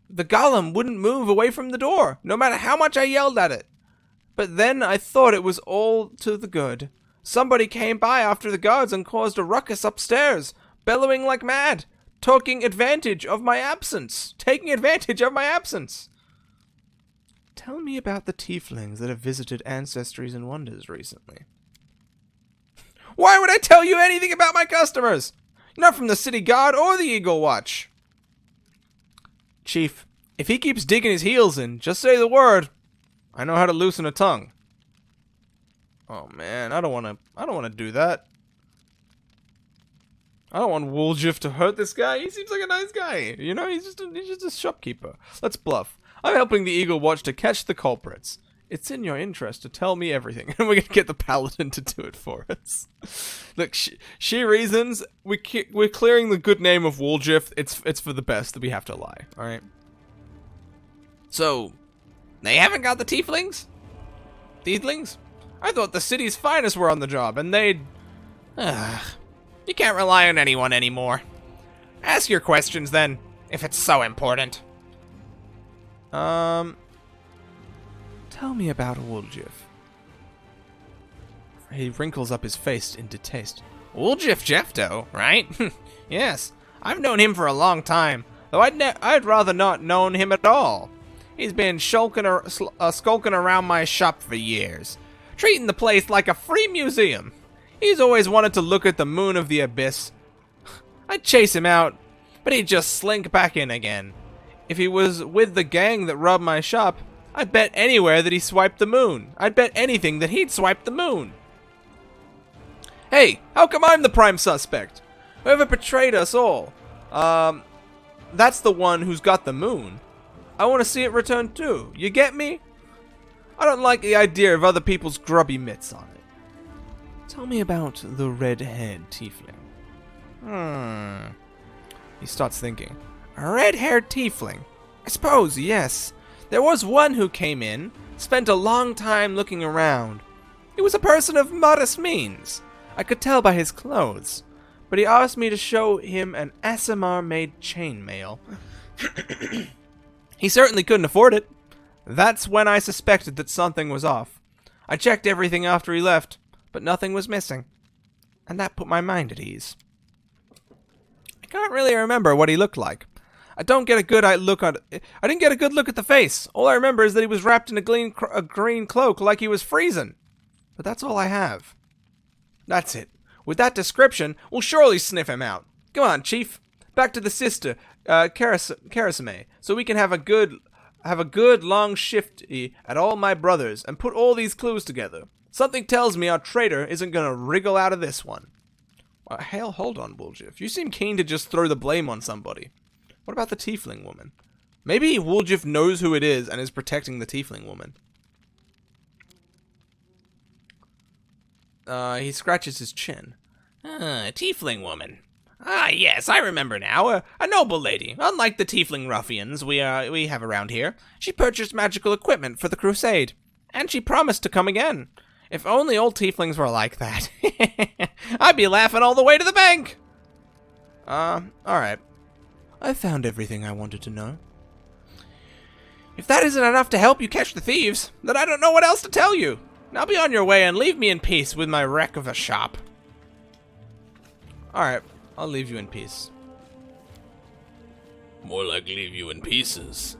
The golem wouldn't move away from the door, no matter how much I yelled at it. But then I thought it was all to the good. Somebody came by after the guards and caused a ruckus upstairs, bellowing like mad, taking advantage of my absence. Tell me about the tieflings that have visited Ancestries and Wonders recently. Why would I tell you anything about my customers? Not from the City Guard or the Eagle Watch. Chief, if he keeps digging his heels in, just say the word. I know how to loosen a tongue. Oh man, I don't want to do that. I don't want Woljif to hurt this guy. He seems like a nice guy. You know, he's just a shopkeeper. Let's bluff. I'm helping the Eagle Watch to catch the culprits. It's in your interest to tell me everything, and we're gonna get the paladin to do it for us. Look, she reasons we're clearing the good name of Woljif. It's for the best that we have to lie. All right. So, they haven't got the tieflings? Thieflings? I thought the city's finest were on the job, and they'd. You can't rely on anyone anymore. Ask your questions then, if it's so important. Tell me about Woljif. He wrinkles up his face in distaste. Woljif Jeffdo, right? Yes, I've known him for a long time, though I'd rather not known him at all. He's been skulking around my shop for years, treating the place like a free museum. He's always wanted to look at the moon of the abyss. I'd chase him out, but he'd just slink back in again. If he was with the gang that robbed my shop, I'd bet anywhere that he swiped the moon. I'd bet anything that he'd swiped the moon. Hey, how come I'm the prime suspect? Whoever betrayed us all. That's the one who's got the moon. I want to see it return too. You get me? I don't like the idea of other people's grubby mitts on it. Tell me about the red-haired tiefling. He starts thinking. A red-haired tiefling? I suppose, yes. There was one who came in, spent a long time looking around. He was a person of modest means. I could tell by his clothes. But he asked me to show him an SMR-made chainmail. He certainly couldn't afford it. That's when I suspected that something was off. I checked everything after he left, but nothing was missing. And that put my mind at ease. I can't really remember what he looked like. I didn't get a good look at the face. All I remember is that he was wrapped in a green cloak like he was freezing. But that's all I have. That's it. With that description, we'll surely sniff him out. Come on, Chief. Back to the sister, Karasame, so we can have a good long shift at all my brothers and put all these clues together. Something tells me our traitor isn't gonna wriggle out of this one. Hell, hold on, Woljif. You seem keen to just throw the blame on somebody. What about the Tiefling woman? Maybe Woljif knows who it is and is protecting the Tiefling woman. He scratches his chin. Tiefling woman. Ah, yes, I remember now. A noble lady. Unlike the Tiefling ruffians we have around here, she purchased magical equipment for the crusade. And she promised to come again. If only all Tieflings were like that. I'd be laughing all the way to the bank. Alright. I found everything I wanted to know. If that isn't enough to help you catch the thieves, then I don't know what else to tell you. Now be on your way and leave me in peace with my wreck of a shop. Alright, I'll leave you in peace. More like leave you in pieces.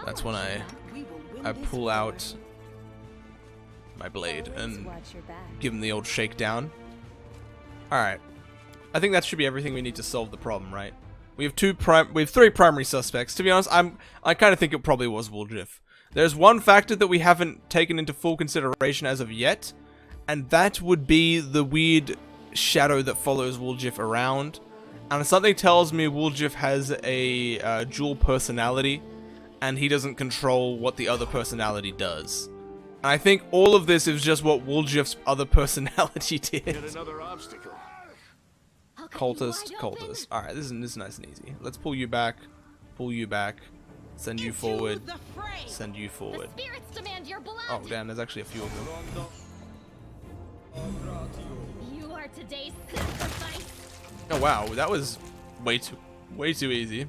That's when I pull out my blade and give him the old shakedown. Alright. I think that should be everything we need to solve the problem, right? We have three primary suspects. To be honest, I kind of think it probably was Woljif. There's one factor that we haven't taken into full consideration as of yet, and that would be the weird shadow that follows Woljif around. And something tells me Woljif has a dual personality, and he doesn't control what the other personality does. And I think all of this is just what Woljif's other personality did. Yet another obstacle. Cultist. Alright, this is nice and easy. Let's pull you back, send you forward, send you forward. Oh damn, there's actually a few of them. You are today's sacrifice. Oh wow, that was way too easy.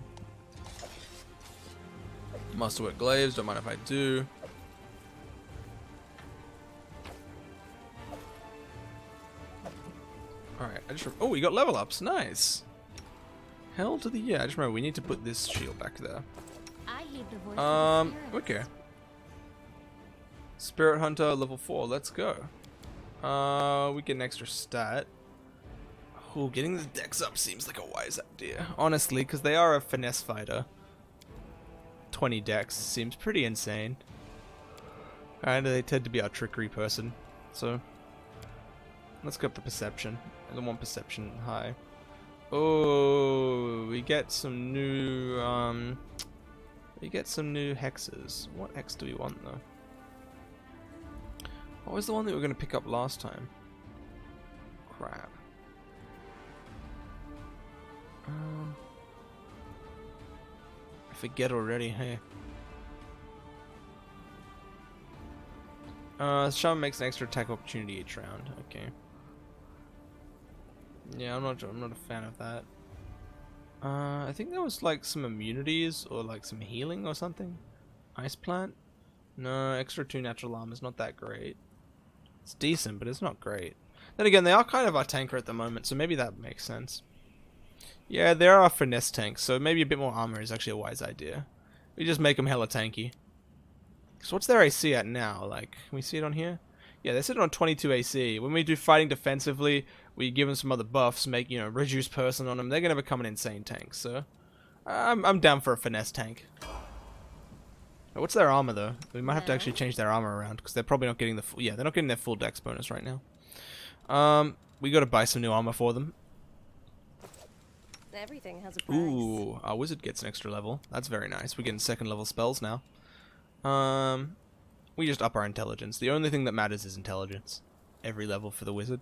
Masterwork glaives, don't mind if I do. Alright, oh, we got level ups, nice. Hell to the yeah, I just remember we need to put this shield back there. I heed the voice of the spirit. Okay. Spirit Hunter level 4, let's go. We get an extra stat. Oh, getting the dex up seems like a wise idea. Honestly, because they are a finesse fighter. 20 dex seems pretty insane. And they tend to be our trickery person. So, let's go up the perception. I want perception high. Oh, we get some new, hexes. What hex do we want, though? What was the one that we were going to pick up last time? Crap. I forget already, hey. Shaman makes an extra attack opportunity each round. Okay. Yeah, I'm not a fan of that. I think there was like some immunities or like some healing or something. Ice plant? No, extra 2 natural armor is not that great. It's decent, but it's not great. Then again, they are kind of our tanker at the moment, so maybe that makes sense. Yeah, there are finesse tanks, so maybe a bit more armor is actually a wise idea. We just make them hella tanky. So what's their AC at now? Like, can we see it on here? Yeah, they're sitting on 22 AC. When we do fighting defensively, we give them some other buffs, make, you know, reduce person on them. They're going to become an insane tank, so I'm down for a finesse tank. What's their armor though? We might have to actually change their armor around because they're probably not getting the full, they're not getting their full dex bonus right now. We got to buy some new armor for them. Everything has a price. Ooh, our wizard gets an extra level. That's very nice. We're getting second level spells now. We just up our intelligence. The only thing that matters is intelligence. Every level for the wizard.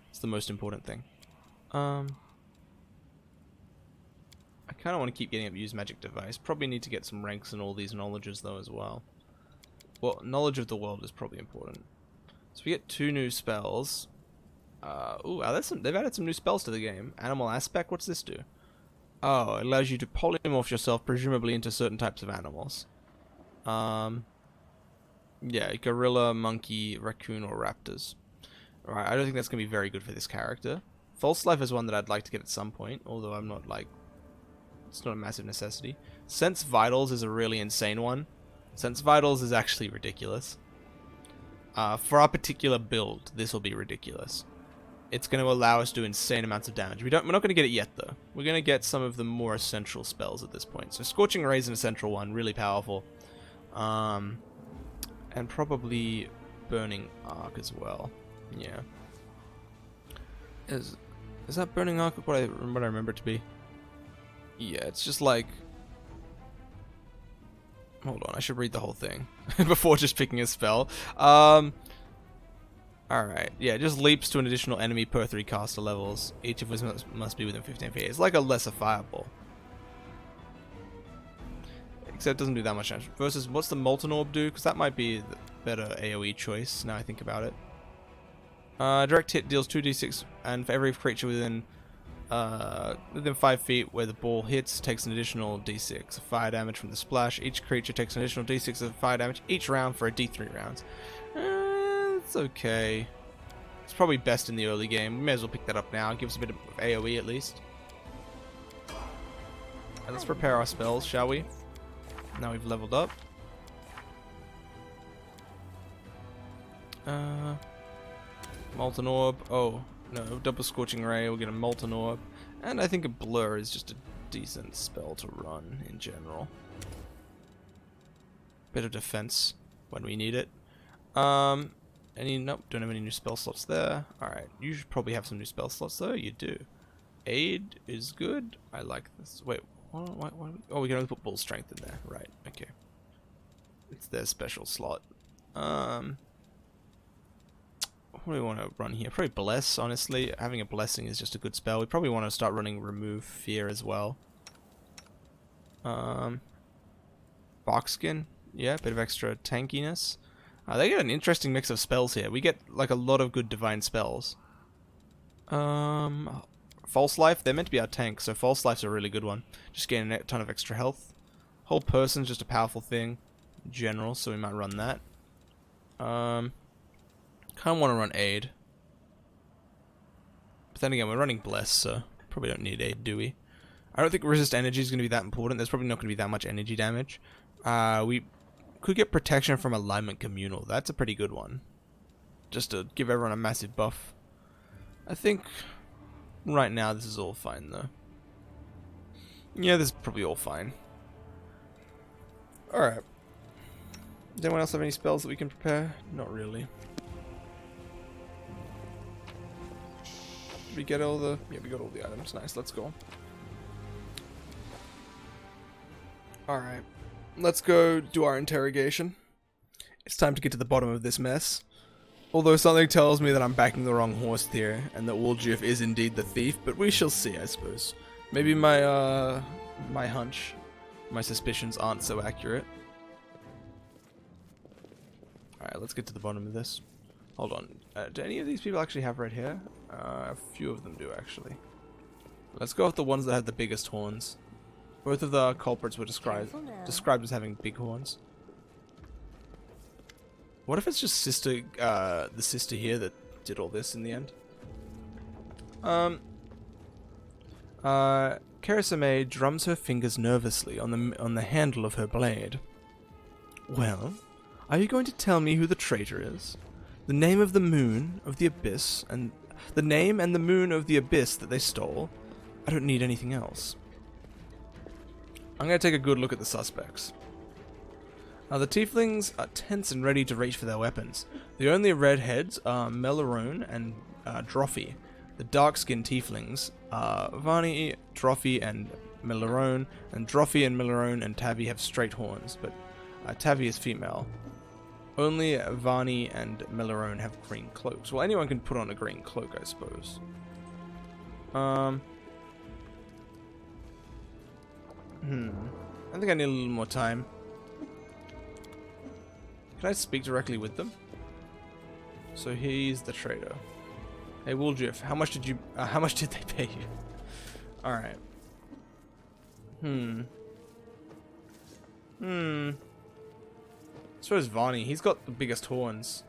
It's the most important thing. I kind of want to keep getting up use magic device. Probably need to get some ranks in all these knowledges though as well. Well, knowledge of the world is probably important. So we get 2 new spells. They've added some new spells to the game. Animal aspect, what's this do? Oh, it allows you to polymorph yourself presumably into certain types of animals. Yeah, gorilla, monkey, raccoon, or raptors. Alright, I don't think that's going to be very good for this character. False life is one that I'd like to get at some point, although I'm not like... It's not a massive necessity. Sense vitals is a really insane one. Sense vitals is actually ridiculous. For our particular build, this will be ridiculous. It's going to allow us to do insane amounts of damage. We're not going to get it yet though. We're going to get some of the more essential spells at this point. So Scorching Ray is an essential one, really powerful. And probably Burning Arc as well. Yeah. Is that Burning Arc what I remember it to be? Yeah, it's just like... Hold on, I should read the whole thing before just picking a spell. Alright, yeah, it just leaps to an additional enemy per 3 caster levels, each of which must be within 15 feet. It's like a lesser fireball. Except it doesn't do that much damage. Versus, what's the Molten Orb do? Because that might be the better AoE choice, now I think about it. Direct hit deals 2d6, and for every creature within 5 feet where the ball hits, takes an additional d6 of fire damage from the splash. Each creature takes an additional d6 of fire damage each round for a d3 rounds. It's okay. It's probably best in the early game. We may as well pick that up now. Give us a bit of AoE at least. And let's prepare our spells, shall we? Now we've leveled up. Molten Orb. Oh, no. Double Scorching Ray. We'll get a Molten Orb. And I think a Blur is just a decent spell to run in general. Bit of defense when we need it. Nope, don't have any new spell slots there. Alright, you should probably have some new spell slots though. You do. Aid is good. I like this. Wait, why oh, we can only put Bull Strength in there. Right, okay. It's their special slot. What do we want to run here? Probably Bless, honestly. Having a Blessing is just a good spell. We probably want to start running Remove Fear as well. Barkskin. Yeah, bit of extra tankiness. They get an interesting mix of spells here. We get like a lot of good divine spells. False Life, they're meant to be our tank, so False Life's a really good one. Just getting a ton of extra health. Whole Person's just a powerful thing in general, so we might run that. Kind of want to run Aid. But then again, we're running Bless, so probably don't need Aid, do we? I don't think Resist Energy is going to be that important. There's probably not going to be that much energy damage. We could get Protection from Alignment Communal. That's a pretty good one. Just to give everyone a massive buff. I think right now this is all fine, though. Yeah, this is probably all fine. Alright. Does anyone else have any spells that we can prepare? Not really. We get all the... Yeah, we got all the items. Nice, let's go. Alright. Let's go do our interrogation. It's time to get to the bottom of this mess. Although something tells me that I'm backing the wrong horse here, and that Woljif is indeed the thief, but we shall see, I suppose. Maybe my, my hunch, my suspicions aren't so accurate. Alright, let's get to the bottom of this. Hold on. Do any of these people actually have red hair? A few of them do, actually. Let's go with the ones that have the biggest horns. Both of the culprits were described as having big horns. What if it's just the sister here that did all this in the end? Karasame drums her fingers nervously on the handle of her blade. Well, are you going to tell me who the traitor is? The name of the moon of the abyss, and the name and the moon of the abyss that they stole? I don't need anything else. I'm going to take a good look at the suspects. Now, the Tieflings are tense and ready to reach for their weapons. The only redheads are Melarone and Drophy. The dark-skinned Tieflings are Vani, Drophy, and Melarone. And Drophy and Melarone and Tavi have straight horns, but Tavi is female. Only Vani and Melarone have green cloaks. Well, anyone can put on a green cloak, I suppose. I think I need a little more time. Can I speak directly with them? So he's the trader. Hey Woljif, how much did they pay you? Alright. So is Vani. He's got the biggest horns.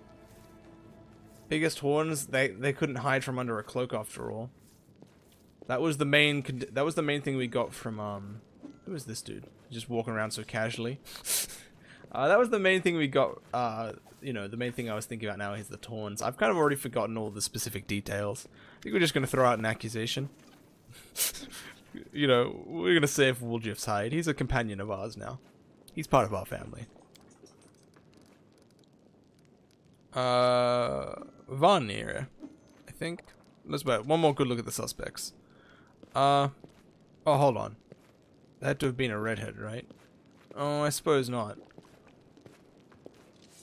Biggest horns, they couldn't hide from under a cloak after all. That was the main thing we got from who is this dude? Just walking around so casually. That was the main thing we got. You know, the main thing I was thinking about now is the horns. I've kind of already forgotten all the specific details. I think we're just gonna throw out an accusation. You know, we're gonna save Woljif's hide. He's a companion of ours now. He's part of our family. Vanir, I think. Let's wait. One more good look at the suspects. Oh, hold on. That had to have been a redhead, right? Oh, I suppose not.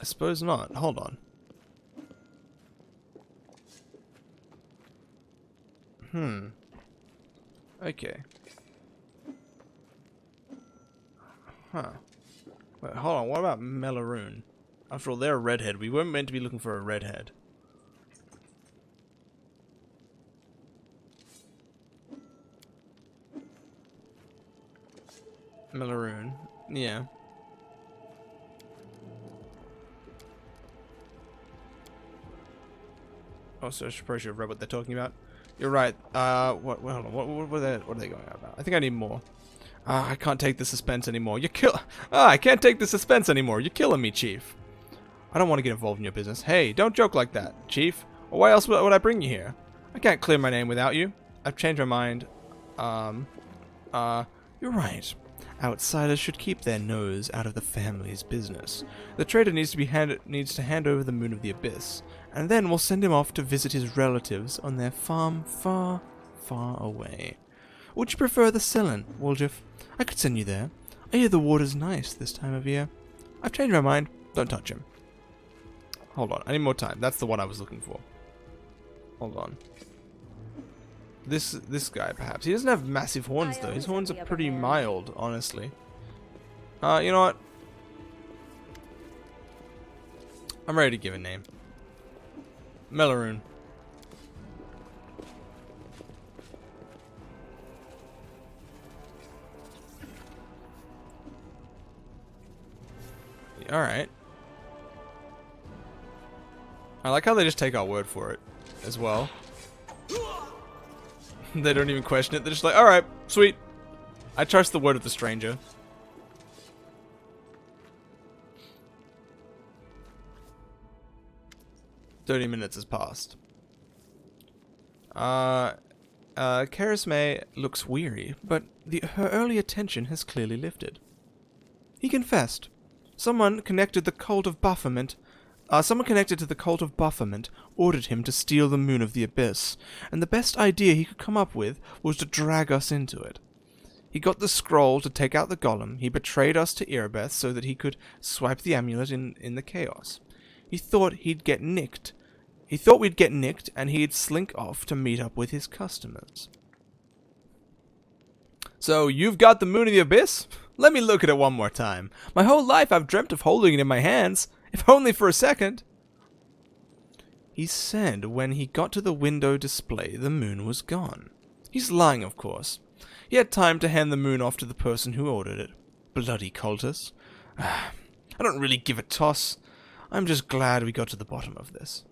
I suppose not. Hold on. Okay. Huh. Wait, hold on. What about Melaroon? After all, they're a redhead. We weren't meant to be looking for a redhead. Melaroon. Yeah. Oh, so I probably should have read what they're talking about. You're right. Hold on. What are they going on about? I think I need more. I can't take the suspense anymore. I can't take the suspense anymore. You're killing me, Chief. I don't want to get involved in your business. Hey, don't joke like that, Chief. Or why else would I bring you here? I can't clear my name without you. I've changed my mind. You're right. Outsiders should keep their nose out of the family's business. The trader needs to hand over the Moon of the Abyss, and then we'll send him off to visit his relatives on their farm far, far away. Would you prefer the Cellin, Woljif? I could send you there. I hear the water's nice this time of year. I've changed my mind. Don't touch him. Hold on, I need more time. That's the one I was looking for. Hold on. This guy, perhaps. He doesn't have massive horns, though. His horns are pretty mild, honestly. You know what? I'm ready to give a name. Melaroon. Alright. I like how they just take our word for it, as well. They don't even question it. They're just like, alright, sweet. I trust the word of the stranger. "30 minutes has passed. Karisme looks weary, but her early attention has clearly lifted. He confessed. Someone connected to the cult of Baphomet ordered him to steal the Moon of the Abyss, and the best idea he could come up with was to drag us into it. He got the scroll to take out the Golem. He betrayed us to Erebeth so that he could swipe the amulet in the chaos. He thought we'd get nicked, and he'd slink off to meet up with his customers." So, you've got the Moon of the Abyss? Let me look at it one more time. My whole life I've dreamt of holding it in my hands, if only for a second. He said when he got to the window display, the moon was gone. He's lying, of course. He had time to hand the moon off to the person who ordered it. Bloody cultists. I don't really give a toss. I'm just glad we got to the bottom of this.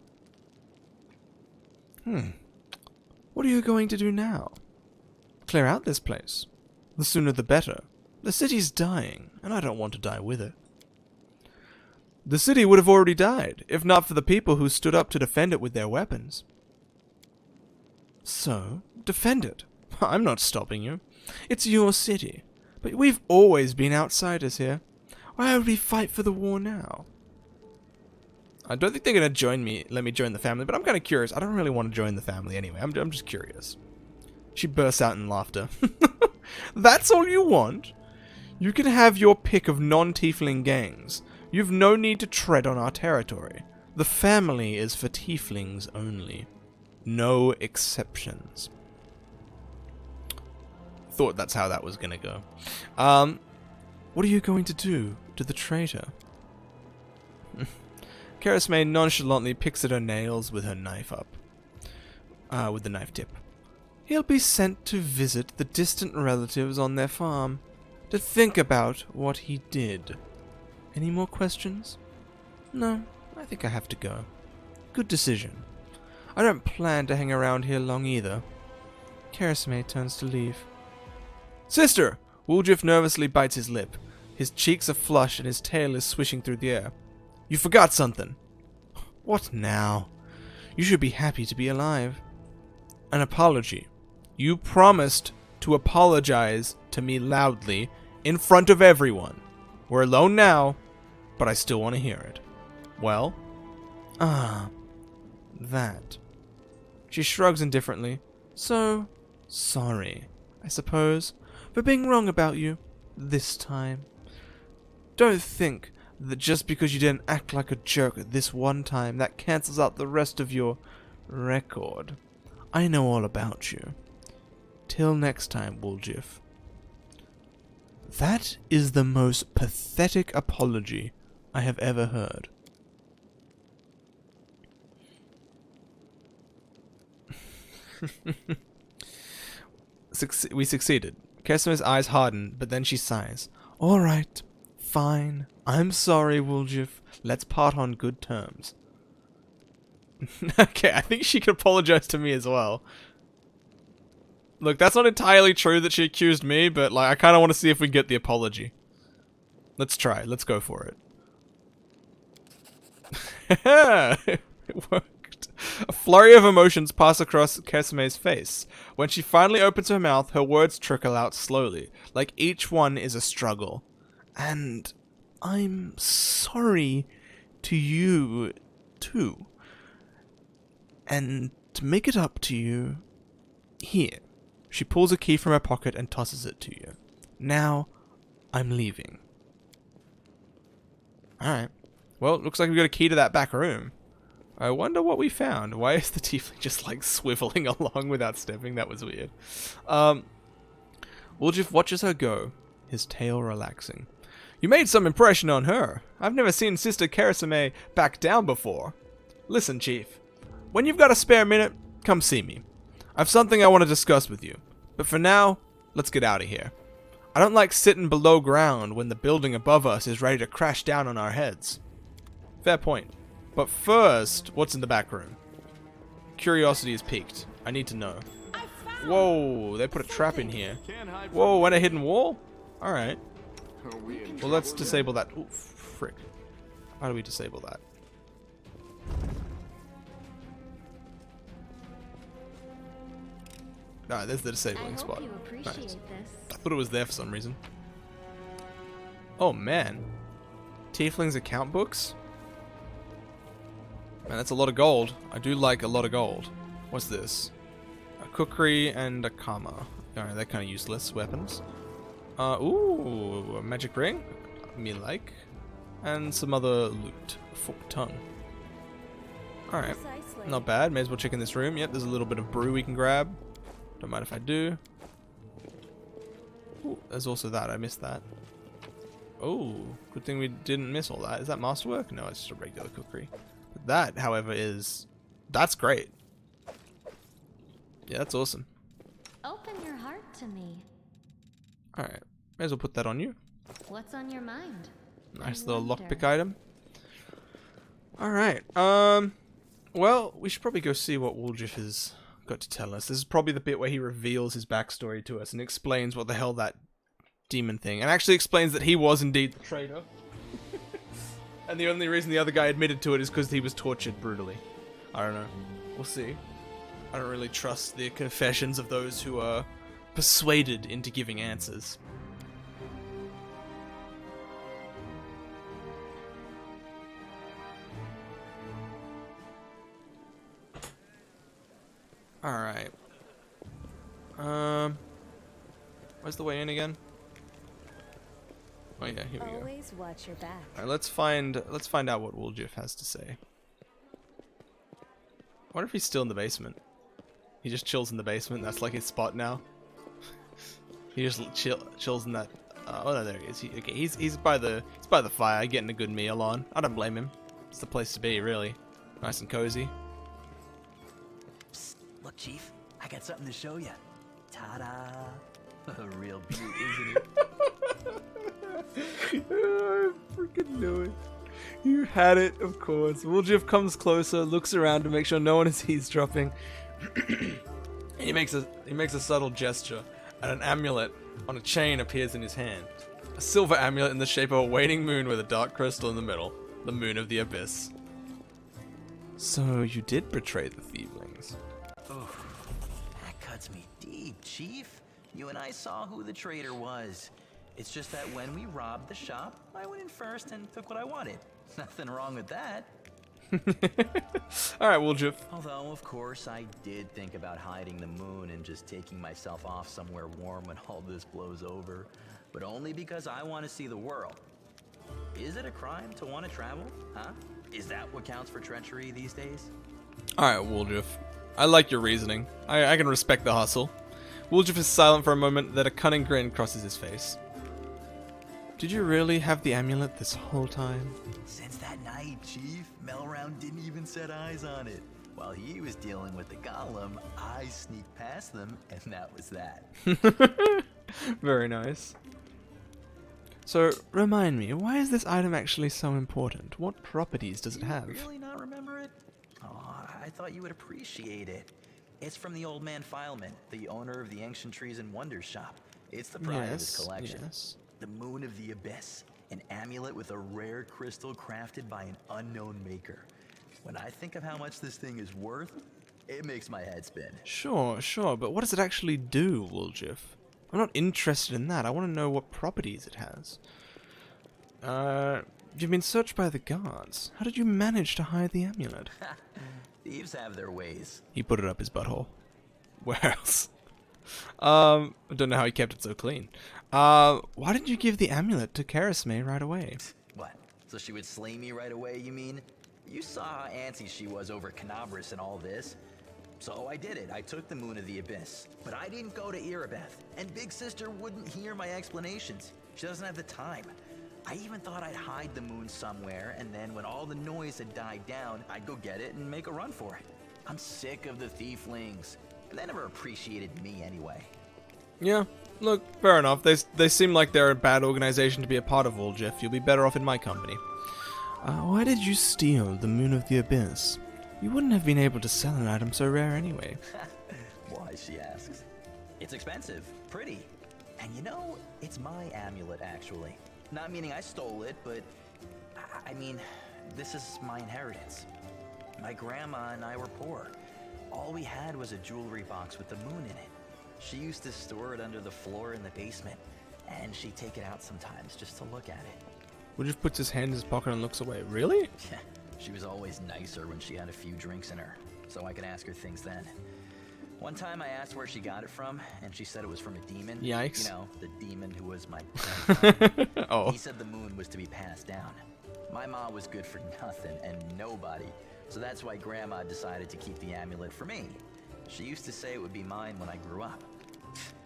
What are you going to do now? Clear out this place. The sooner the better. The city's dying, and I don't want to die with it. The city would have already died, if not for the people who stood up to defend it with their weapons. So, defend it. I'm not stopping you. It's your city. But we've always been outsiders here. Why would we fight for the war now? I don't think they're going to let me join the family, but I'm kind of curious. I don't really want to join the family anyway. I'm just curious. She bursts out in laughter. That's all you want? You can have your pick of non-tiefling gangs. You've no need to tread on our territory. The family is for tieflings only. No exceptions. Thought that's how that was going to go. What are you going to do to the traitor? Karasme nonchalantly picks at her nails with her knife with the knife tip. He'll be sent to visit the distant relatives on their farm, to think about what he did. Any more questions? No, I think I have to go. Good decision. I don't plan to hang around here long either. Karasme turns to leave. Sister! Woljif nervously bites his lip. His cheeks are flushed and his tail is swishing through the air. You forgot something. What now? You should be happy to be alive. An apology. You promised to apologize to me loudly in front of everyone. We're alone now, but I still want to hear it. Well? That. She shrugs indifferently. So, sorry, I suppose, for being wrong about you this time. Don't think that just because you didn't act like a jerk this one time, that cancels out the rest of your record. I know all about you. Till next time, Woljif. That is the most pathetic apology I have ever heard. We succeeded. Kesma's eyes harden, but then she sighs. Alright, fine. I'm sorry, Woljif. Let's part on good terms. Okay, I think she could apologize to me as well. Look, that's not entirely true that she accused me, but like I kind of want to see if we can get the apology. Let's try. Let's go for it. It worked. A flurry of emotions pass across Kesme's face. When she finally opens her mouth, her words trickle out slowly, like each one is a struggle. And I'm sorry to you, too. And to make it up to you, here. She pulls a key from her pocket and tosses it to you. Now, I'm leaving. Alright. Well, it looks like we've got a key to that back room. I wonder what we found. Why is the tiefling just like swiveling along without stepping? That was weird. Woljif watches her go, his tail relaxing. You made some impression on her. I've never seen Sister Karasme back down before. Listen, Chief. When you've got a spare minute, come see me. I've something I want to discuss with you. But for now, let's get out of here. I don't like sitting below ground when the building above us is ready to crash down on our heads. Fair point. But first, what's in the back room? Curiosity is piqued. I need to know. Whoa, they put a trap in here. Whoa, and a hidden wall? Alright. Well, let's disable that. Ooh, frick. How do we disable that? No, there's the disabling spot. Nice. I thought it was there for some reason. Oh man. Tieflings account books? Man, that's a lot of gold. I do like a lot of gold. What's this? A kukri and a kama. Alright, they're kind of useless weapons. Ooh, a magic ring. Me like. And some other loot. A forked tongue. Alright. Not bad. May as well check in this room. Yep, there's a little bit of brew we can grab. Don't mind if I do. Ooh, there's also that. I missed that. Oh, good thing we didn't miss all that. Is that masterwork? No, it's just a regular cookery. But that, however, that's great. Yeah, that's awesome. Open your heart to me. Alright, may as well put that on you. What's on your mind? Nice little lockpick item. Alright, well, we should probably go see what Woljif has got to tell us. This is probably the bit where he reveals his backstory to us and explains what the hell that demon thing, and actually explains that he was indeed the traitor. And the only reason the other guy admitted to it is because he was tortured brutally. I don't know. We'll see. I don't really trust the confessions of those who are persuaded into giving answers. Alright. Where's the way in again? Oh yeah, here we go. Always watch your back. Alright, let's find out what Woljif has to say. I wonder if he's still in the basement. He just chills in the basement. That's like his spot now. He just chills in that. Oh no, there he is. Okay, he's by the fire, getting a good meal on. I don't blame him. It's the place to be, really. Nice and cozy. Psst, look, Chief. I got something to show you. Ta-da! A real beaut, isn't it? I freaking knew it. You had it, of course. Woljif comes closer, looks around to make sure no one is eavesdropping. He makes a subtle gesture, and an amulet on a chain appears in his hand. A silver amulet in the shape of a waning moon with a dark crystal in the middle, the moon of the abyss. So you did betray the Thieflings. Oof, that cuts me deep, Chief. You and I saw who the traitor was. It's just that when we robbed the shop, I went in first and took what I wanted. Nothing wrong with that. Alright, Woljif. Although, of course, I did think about hiding the moon and just taking myself off somewhere warm when all this blows over. But only because I want to see the world. Is it a crime to want to travel? Huh? Is that what counts for treachery these days? Alright, Woljif. I like your reasoning. I can respect the hustle. Woljif is silent for a moment, then a cunning grin crosses his face. Did you really have the amulet this whole time? Since that night, Chief, Melround didn't even set eyes on it. While he was dealing with the Golem, I sneaked past them, and that was that. Very nice. So, remind me, why is this item actually so important? What properties does it have? Really not remember it? Oh, I thought you would appreciate it. It's from the old man Fileman, the owner of the Ancient Trees and Wonders shop. It's the pride of his collection. Yes. The Moon of the Abyss, an amulet with a rare crystal crafted by an unknown maker. When I think of how much this thing is worth, it makes my head spin. Sure, but what does it actually do, Woljif? I'm not interested in that. I want to know what properties it has. You've been searched by the guards. How did you manage to hide the amulet? Thieves have their ways. He put it up his butthole. Where else? I don't know how he kept it so clean. Why didn't you give the amulet to Karasme right away? What? So she would slay me right away, you mean? You saw how antsy she was over Canabras and all this. So I did it. I took the Moon of the Abyss. But I didn't go to Erebeth. And Big Sister wouldn't hear my explanations. She doesn't have the time. I even thought I'd hide the moon somewhere, and then when all the noise had died down, I'd go get it and make a run for it. I'm sick of the Thieflings. They never appreciated me anyway. Yeah, look, fair enough. They seem like they're a bad organization to be a part of, Woljif. You'll be better off in my company. Why did you steal the Moon of the Abyss? You wouldn't have been able to sell an item so rare anyway. Why, she asks. It's expensive, pretty. And you know, it's my amulet, actually. Not meaning I stole it, but I mean, this is my inheritance. My grandma and I were poor. All we had was a jewelry box with the moon in it. She used to store it under the floor in the basement, and she'd take it out sometimes just to look at it. Woljif puts his hand in his pocket and looks away. Really? She was always nicer when she had a few drinks in her, so I could ask her things then. One time I asked where she got it from, and she said it was from a demon. Yikes. You know, the demon who was my grandfather. Oh. He said the moon was to be passed down. My ma was good for nothing and nobody, so that's why Grandma decided to keep the amulet for me. She used to say it would be mine when I grew up,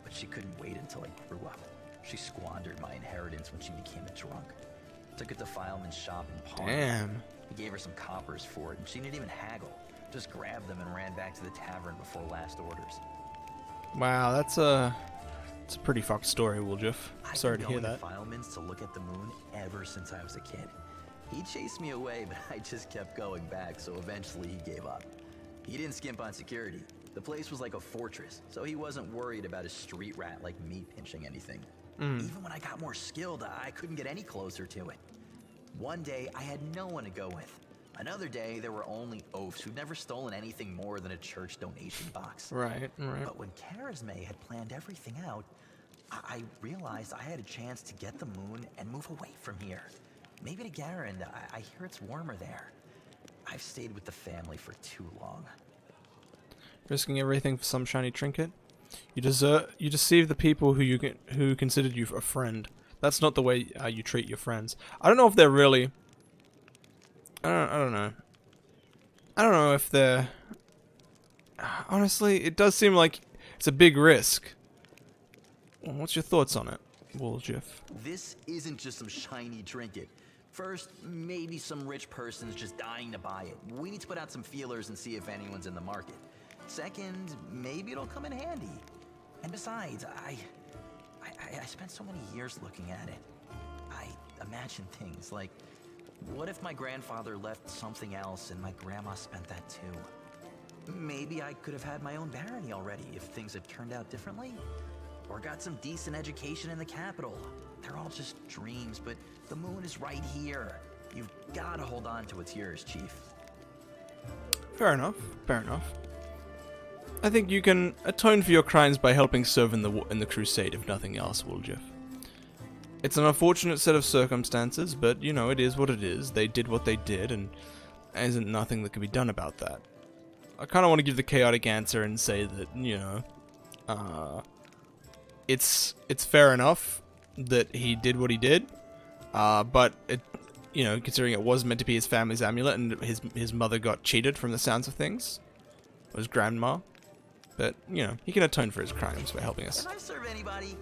but she couldn't wait until I grew up. She squandered my inheritance when she became a drunk. Took it to Fileman's shop and pawned it. Damn. He gave her some coppers for it, and she didn't even haggle. Just grabbed them and ran back to the tavern before last orders. Wow, that's a pretty fucked story, Woljif. Sorry to hear that. I've been going to Fileman's to look at the moon ever since I was a kid. He chased me away, but I just kept going back, so eventually he gave up. He didn't skimp on security. The place was like a fortress, so he wasn't worried about a street rat like me pinching anything. Even when I got more skilled, I couldn't get any closer to it. One day, I had no one to go with. Another day, there were only oafs who'd never stolen anything more than a church donation box. Right. But when Karasme had planned everything out, I realized I had a chance to get the moon and move away from here. Maybe to Garen. I hear it's warmer there. I've stayed with the family for too long. Risking everything for some shiny trinket. You deceive the people who considered you a friend. That's not the way you treat your friends. I don't know if they're really. I don't know. I don't know if they're. Honestly, it does seem like it's a big risk. What's your thoughts on it, Woljif? This isn't just some shiny trinket. First, maybe some rich person's just dying to buy it. We need to put out some feelers and see if anyone's in the market. Second, maybe it'll come in handy. And besides, I spent so many years looking at it. I imagine things like, what if my grandfather left something else and my grandma spent that too? Maybe I could have had my own barony already if things had turned out differently. Or got some decent education in the capital. They're all just dreams, but the moon is right here. You've got to hold on to what's yours, Chief. Fair enough. Fair enough. I think you can atone for your crimes by helping serve in the crusade, if nothing else, Woljif. It's an unfortunate set of circumstances, but, you know, it is what it is. They did what they did, and there isn't nothing that can be done about that. I kind of want to give the chaotic answer and say that, you know, it's fair enough that he did what he did, but it, you know, considering it was meant to be his family's amulet and his mother got cheated from the sounds of things, or his grandma, but, you know, he can atone for his crimes by helping us. If I serve anybody,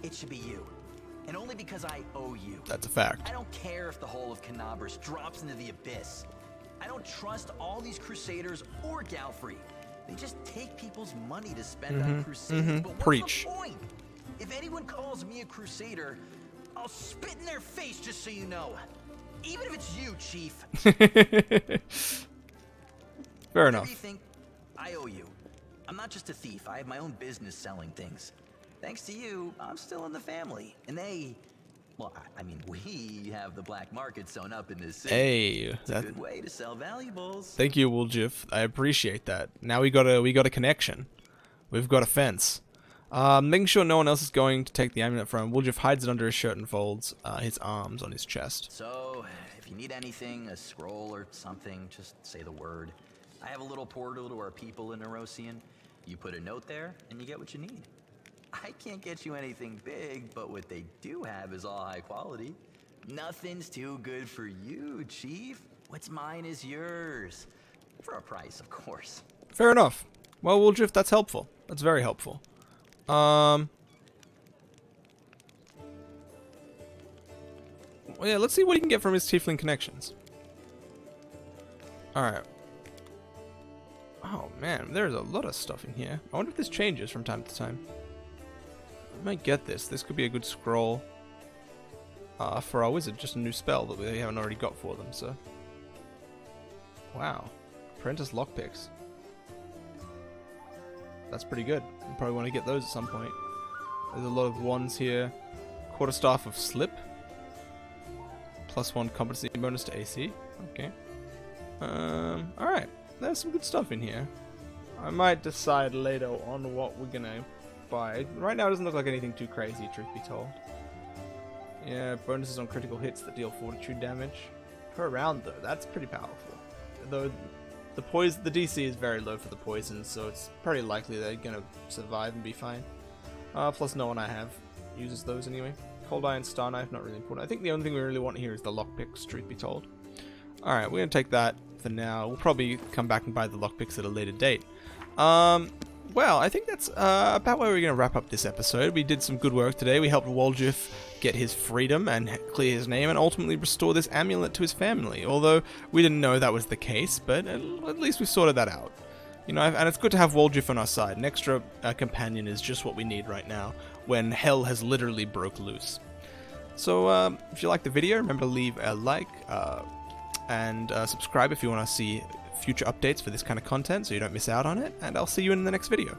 it should be you. And only because I owe you. That's a fact. I don't care if the whole of Canabras drops into the abyss. I don't trust all these crusaders or Galfrey. They just take people's money to spend on crusades. But what's Preach. the point? If anyone calls me a crusader, I'll spit in their face just so you know. Even if it's you, Chief. Fair Whatever enough. you think, I owe you. I'm not just a thief. I have my own business selling things. Thanks to you, I'm still in the family. And well, I mean, we have the black market sewn up in this city. Hey, It's a good way to sell valuables. Thank you, Woljif. I appreciate that. Now we got a connection. We've got a fence. Making sure no one else is going to take the amulet from him, Woljif hides it under his shirt and folds his arms on his chest. So, if you need anything, a scroll or something, just say the word. I have a little portal to our people in Nerosian. You put a note there, and you get what you need. I can't get you anything big, but what they do have is all high quality. Nothing's too good for you, Chief. What's mine is yours. For a price, of course. Fair enough. Well, Woljif, that's helpful. That's very helpful. Well, yeah, let's see what he can get from his Tiefling connections. Alright. Oh, man, there's a lot of stuff in here. I wonder if this changes from time to time. I might get this. This could be a good scroll for our wizard. Just a new spell that we haven't already got for them, so. Wow. Apprentice lockpicks. That's pretty good. You probably want to get those at some point. There's a lot of wands here. Quarterstaff of Slip. +1 competency bonus to AC. Okay. Alright. There's some good stuff in here. I might decide later on what we're gonna buy. Right now it doesn't look like anything too crazy, truth be told. Yeah, bonuses on critical hits that deal fortitude damage. Per round though, that's pretty powerful. Though the DC is very low for the poison, so it's pretty likely they're gonna survive and be fine. Plus no one I have uses those anyway. Cold Eye and Star Knife, not really important. I think the only thing we really want here is the lockpicks, truth be told. Alright, we're gonna take that for now. We'll probably come back and buy the lockpicks at a later date. Well, I think that's about where we're going to wrap up this episode. We did some good work today. We helped Woljif get his freedom and clear his name and ultimately restore this amulet to his family. Although we didn't know that was the case, but at least we sorted that out. You know, and it's good to have Woljif on our side. An extra companion is just what we need right now when hell has literally broke loose. So if you liked the video, remember to leave a like and subscribe if you want to see future updates for this kind of content so you don't miss out on it, and I'll see you in the next video.